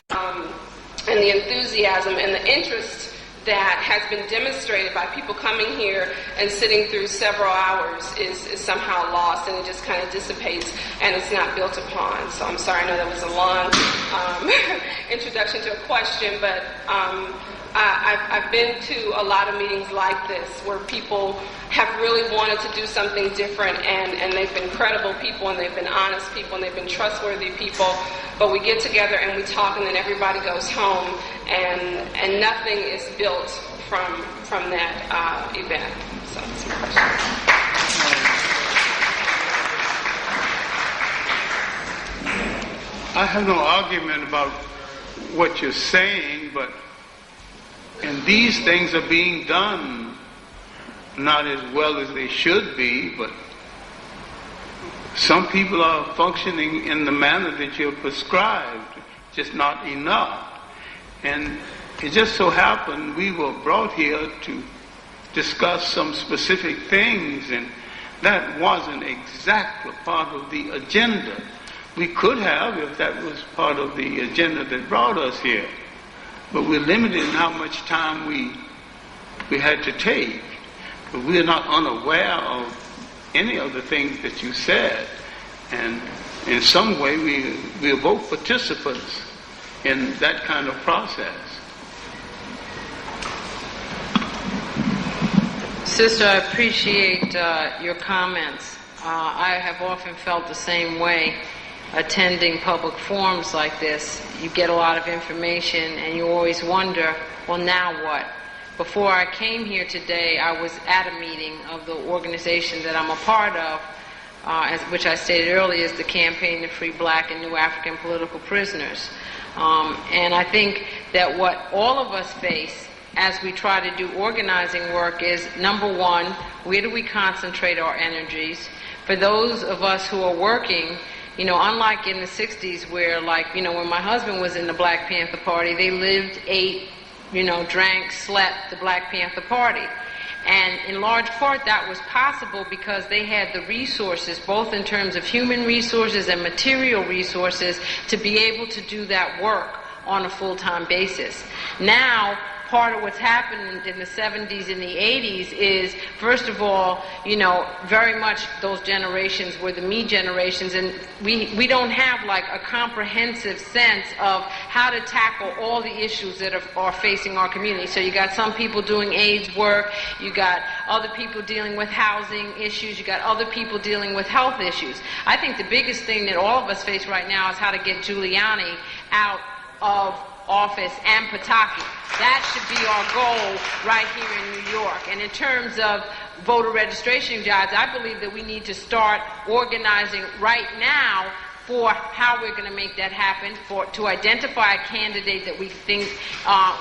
that has been demonstrated by people coming here and sitting through several hours is somehow lost, and it just kind of dissipates and it's not built upon. So I'm sorry, I know that was a long introduction to a question, but I've been to a lot of meetings like this where people have really wanted to do something different, and they've been credible people, and they've been honest people, and they've been trustworthy people, but we get together and we talk, and then everybody goes home, and nothing is built from that event. So that's my question. I have no argument about what you're saying, but and these things are being done not as well as they should be, but some people are functioning in the manner that you're prescribed, just not enough. And it just so happened we were brought here to discuss some specific things, and that wasn't exactly part of the agenda. We could have, if that was part of the agenda that brought us here. But we're limited in how much time we had to take. But we are not unaware of any of the things that you said. And in some way, we are both participants in that kind of process. Sister, I appreciate your comments. I have often felt the same way. Attending public forums like this, you get a lot of information and you always wonder, well, now what? Before I came here today, I was at a meeting of the organization that I'm a part of, which I stated earlier is the Campaign to Free Black and New African Political Prisoners. And I think that what all of us face as we try to do organizing work is, number one, where do we concentrate our energies? For those of us who are working, unlike in the 60s where, when my husband was in the Black Panther Party, they lived, ate, drank, slept the Black Panther Party. And in large part that was possible because they had the resources, both in terms of human resources and material resources, to be able to do that work on a full-time basis. Now, part of what's happened in the 70s and the 80s is, first of all, you know, very much those generations were the me generations, and we don't have like a comprehensive sense of how to tackle all the issues that are facing our community. So you got some people doing AIDS work, you got other people dealing with housing issues, you got other people dealing with health issues. I think the biggest thing that all of us face right now is how to get Giuliani out of office and Pataki. That should be our goal right here in New York. And in terms of voter registration jobs, I believe that we need to start organizing right now for how we're going to make that happen, to identify a candidate that we think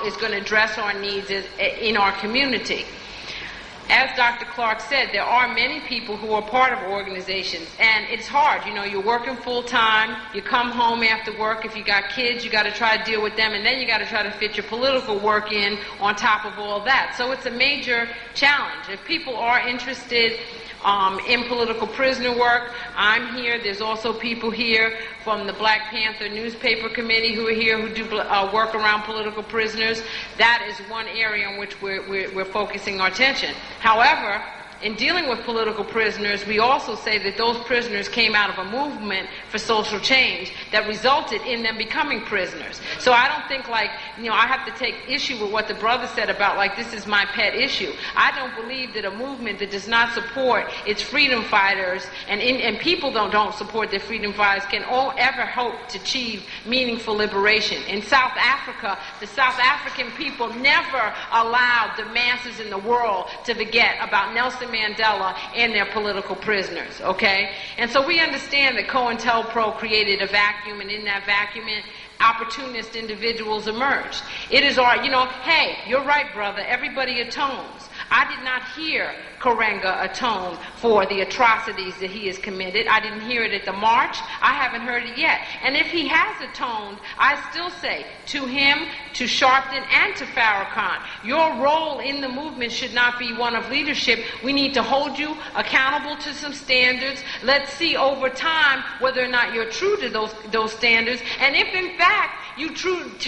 is going to address our needs in our community. As Dr. Clark said, there are many people who are part of organizations, and it's hard. You know, you're working full time, you come home after work, if you got kids, you got to try to deal with them, and then you got to try to fit your political work in on top of all that. So it's a major challenge. If people are interested in political prisoner work, I'm here. There's also people here from the Black Panther newspaper committee who are here who do work around political prisoners. That is one area in which we're focusing our attention. However, in dealing with political prisoners, we also say that those prisoners came out of a movement for social change that resulted in them becoming prisoners. So I don't think like, you know, I have to take issue with what the brother said about like this is my pet issue. I don't believe that a movement that does not support its freedom fighters and people don't support their freedom fighters can ever hope to achieve meaningful liberation. In South Africa, the South African people never allowed the masses in the world to forget about Nelson Mandela and their political prisoners, okay? And so we understand that COINTELPRO created a vacuum, and in that vacuum, opportunist individuals emerged. It is our, you know, hey, you're right, brother, everybody atones. I did not hear Karenga atone for the atrocities that he has committed. I didn't hear it at the march. I haven't heard it yet. And if he has atoned, I still say to him, to Sharpton, and to Farrakhan, your role in the movement should not be one of leadership. We need to hold you accountable to some standards. Let's see over time whether or not you're true to those standards. And if in fact you prove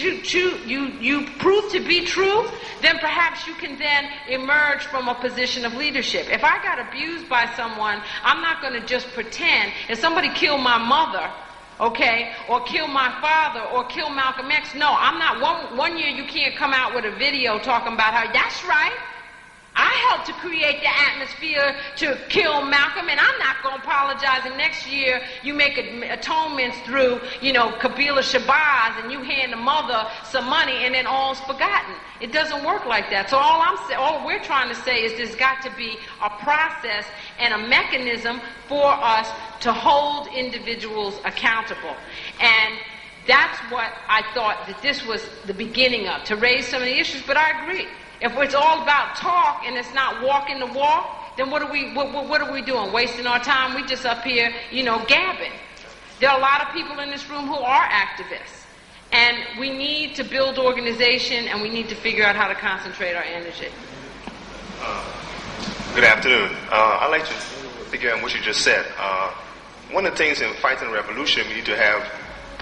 to be true, then perhaps you can then emerge from a position of leadership. If I got abused by someone, I'm not going to just pretend. If somebody killed my mother, okay, or kill my father, or kill Malcolm X, no, I'm not. One year you can't come out with a video talking about how, that's right, I helped to create the atmosphere to kill Malcolm, and I'm not going to apologize. And next year, you make atonements through, you know, Kabila Shabazz, and you hand the mother some money, and then all's forgotten. It doesn't work like that. So all we're trying to say is there's got to be a process and a mechanism for us to hold individuals accountable. And that's what I thought that this was the beginning of, to raise some of the issues. But I agree. If it's all about talk and it's not walking the walk, then what are we doing? Wasting our time? We just up here, you know, gabbing. There are a lot of people in this room who are activists. And we need to build organization, and we need to figure out how to concentrate our energy. Good afternoon. I'd like to figure out what you just said. One of the things in fighting a revolution, we need to have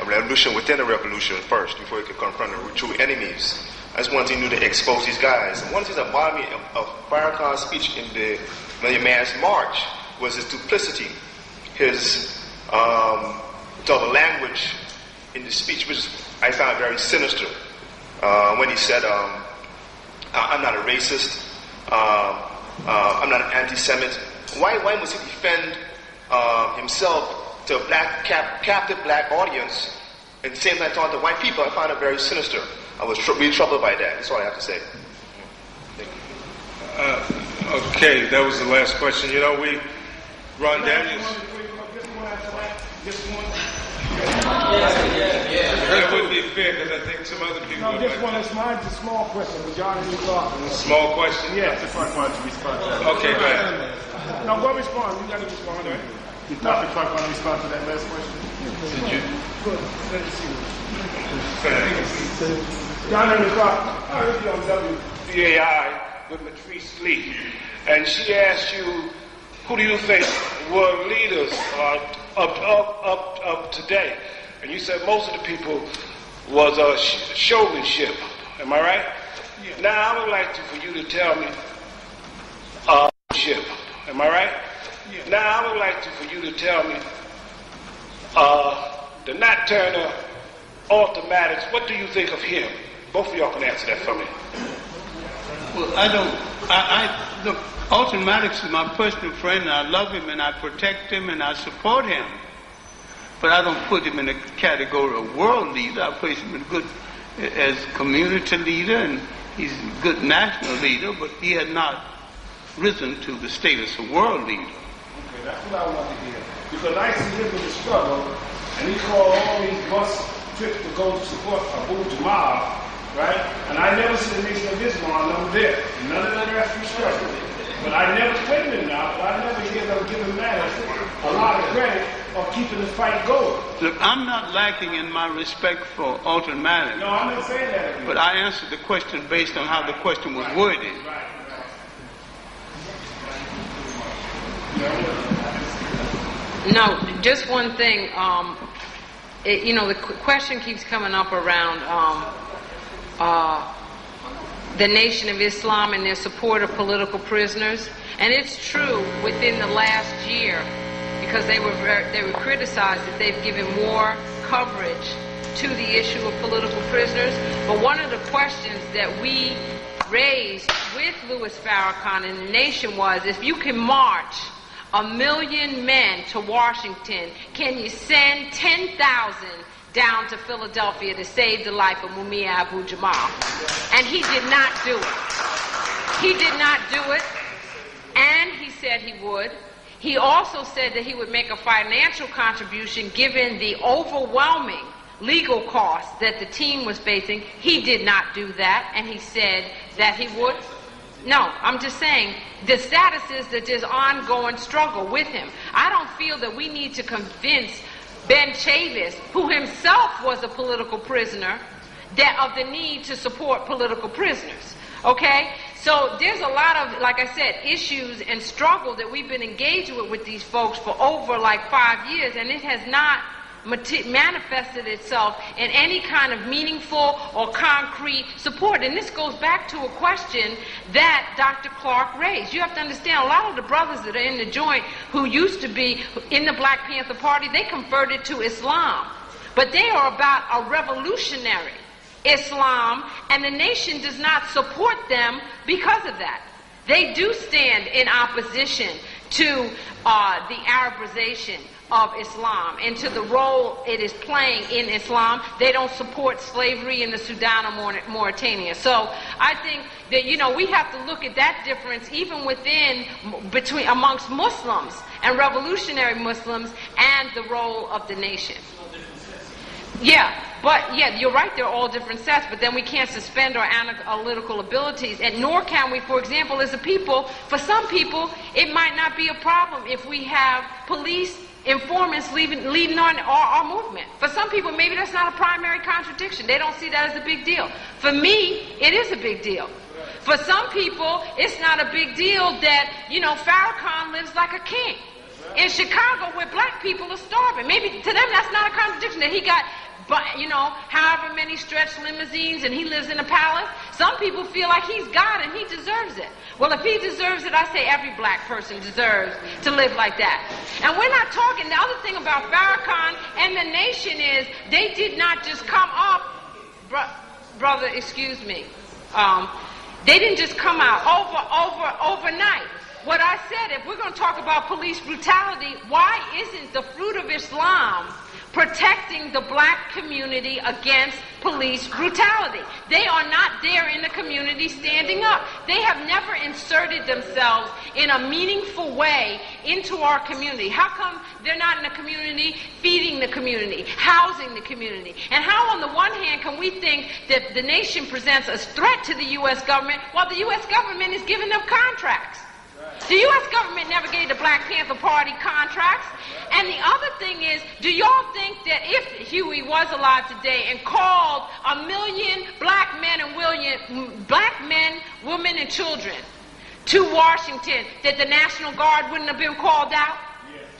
a revolution within a revolution first before you can confront the true enemies. That's one thing you need to expose these guys. And one of the things that bothered me of Farrakhan's speech in the Million Man's March was his duplicity, his double language in the speech, which I found very sinister. When he said, I'm not a racist, I'm not an anti-Semite. Why must he defend himself to a captive black audience and at the same time talking to white people? I found it very sinister. I was really troubled by that. That's all I have to say. Okay, that was the last question. You know, Ron Daniels. That wouldn't be fair because I think some other people. No, just one. It's mine. It's a small question. But y'all need to talk. Small question? Yes. Dr. Clark wanted to respond to that. Okay, go ahead. No, go respond. You got to respond. Right? Did Dr. Clark want to respond to that last question? Did you? Good. Let me see. Dr. Clark, I heard you on WBAI with Latrice Lee, and she asked you, who do you think were leaders up today? And you said most of the people was showmanship. Am I right? Now I would like for you to tell me, Chip, am I right? Now I would like for you to tell me, the Nat Turner Automatics, what do you think of him? Both of y'all can answer that for me. Well, look, Automatics is my personal friend, and I love him, and I protect him, and I support him. But I don't put him in a category of world leader. I place him in as community leader, and he's a good national leader, but he has not risen to the status of world leader. Okay, that's what I want to hear. Because I see him in the struggle, and he called all these bus trips to go to support Abu Jamal, right? And I never see the Nation of Islam over there. None of that refugee struggle. But I never, wait a minute now, but I never hear them giving Maddox a lot of credit for keeping the fight going. Look, I'm not lacking in my respect for Automatics. No, I'm not saying that again. But I answered the question based on how the question was worded. No, just one thing. The question keeps coming up around the Nation of Islam and their support of political prisoners. And it's true within the last year, because they were criticized that they've given more coverage to the issue of political prisoners. But one of the questions that we raised with Louis Farrakhan and the Nation was, if you can march 1 million men to Washington, can you send 10,000 down to Philadelphia to save the life of Mumia Abu-Jamal? And he did not do it. He did not do it, and he said he would. He also said that he would make a financial contribution given the overwhelming legal costs that the team was facing. He did not do that, and he said that he would. No, I'm just saying the status is that there's ongoing struggle with him. I don't feel that we need to convince Ben Chavis, who himself was a political prisoner, that of the need to support political prisoners. Okay? So there's a lot of, like I said, issues and struggle that we've been engaged with these folks for over 5 years, and it has not manifested itself in any kind of meaningful or concrete support. And this goes back to a question that Dr. Clark raised. You have to understand, a lot of the brothers that are in the joint who used to be in the Black Panther Party, they converted to Islam. But they are about a revolutionary Islam, and the Nation does not support them because of that. They do stand in opposition to the Arabization of Islam and to the role it is playing in Islam. They don't support slavery in the Sudan or Mauritania. So I think that, we have to look at that difference even amongst Muslims and revolutionary Muslims and the role of the Nation. Yeah, you're right, they're all different sets, but then we can't suspend our analytical abilities, and nor can we, for example, as a people, for some people, it might not be a problem if we have police informants leading on our movement. For some people, maybe that's not a primary contradiction. They don't see that as a big deal. For me, it is a big deal. For some people, it's not a big deal that, Farrakhan lives like a king in Chicago where black people are starving. Maybe to them that's not a contradiction, that he got, however many stretched limousines and he lives in a palace. Some people feel like he's God and he deserves it. Well, if he deserves it, I say every black person deserves to live like that. And we're not talking, the other thing about Farrakhan and the Nation is they did not just come up, brother, excuse me, they didn't just come out overnight. What I said, if we're going to talk about police brutality, why isn't the Fruit of Islam protecting the black community against police brutality? They are not there in the community standing up. They have never inserted themselves in a meaningful way into our community. How come they're not in the community feeding the community, housing the community? And how on the one hand can we think that the Nation presents a threat to the U.S. government while the U.S. government is giving them contracts? The U.S. government never gave the Black Panther Party contracts. And the other thing is, do y'all think that if Huey was alive today and called 1 million black men, women, and children to Washington, that the National Guard wouldn't have been called out?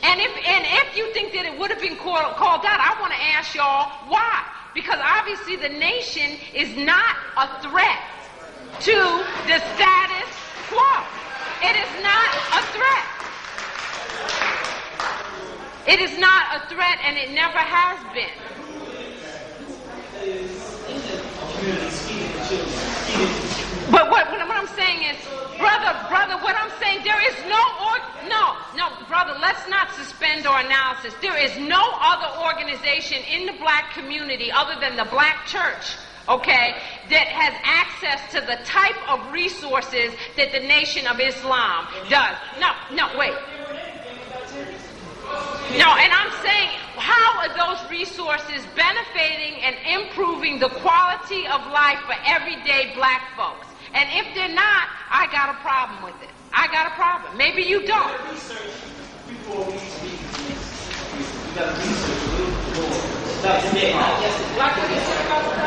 And if you think that it would have been called out, I want to ask y'all why. Because obviously the Nation is not a threat to the status quo. It is not a threat. It is not a threat, and it never has been. But what I'm saying is, brother, what I'm saying, there is no, brother, let's not suspend our analysis. There is no other organization in the black community other than the black church, okay, that has access to the type of resources that the Nation of Islam does. No, wait. No, and I'm saying, how are those resources benefiting and improving the quality of life for everyday black folks? And if they're not, I got a problem with it. I got a problem. Maybe you don't.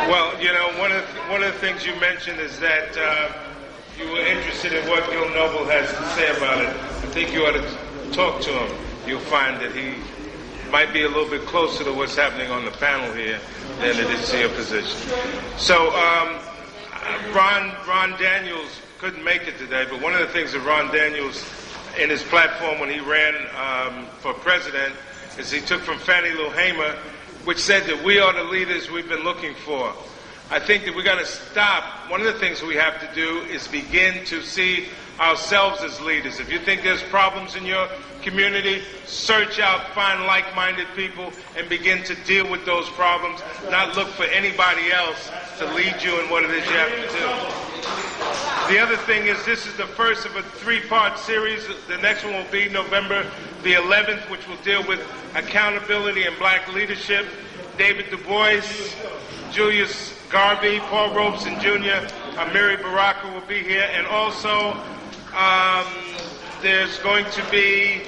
Well, you know, one of the things you mentioned is that you were interested in what Gil Noble has to say about it. I think you ought to talk to him. You'll find that he might be a little bit closer to what's happening on the panel here than it is to your position. So, Ron Daniels couldn't make it today, but one of the things that Ron Daniels, in his platform when he ran for president, is he took from Fannie Lou Hamer, which said that we are the leaders we've been looking for. I think that we got to stop. One of the things we have to do is begin to see ourselves as leaders. If you think there's problems in your community, search out, find like-minded people, and begin to deal with those problems, not look for anybody else to lead you in what it is you have to do. The other thing is, this is the first of a three-part series. The next one will be November the 11th, which will deal with accountability and black leadership. David Du Bois, Julius Garvey, Paul Robeson Jr., Amiri Baraka will be here, and also there's going to be,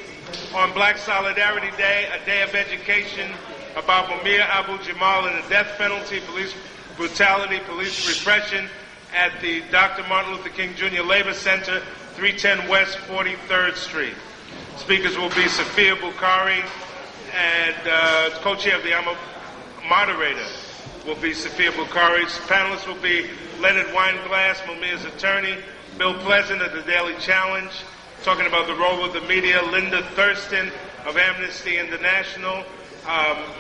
on Black Solidarity Day, a day of education about Mumia Abu-Jamal and the death penalty, police brutality, police repression at the Dr. Martin Luther King Jr. Labor Center, 310 West 43rd Street. Speakers will be Sophia Bukhari, and co-chair of the moderator will be Sophia Bukhari. Panelists will be Leonard Weinglass, Mumia's attorney, Bill Pleasant of the Daily Challenge, talking about the role of the media, Linda Thurston of Amnesty International,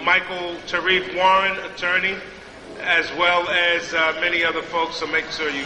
Michael Tarif Warren, attorney, as well as many other folks, so make sure you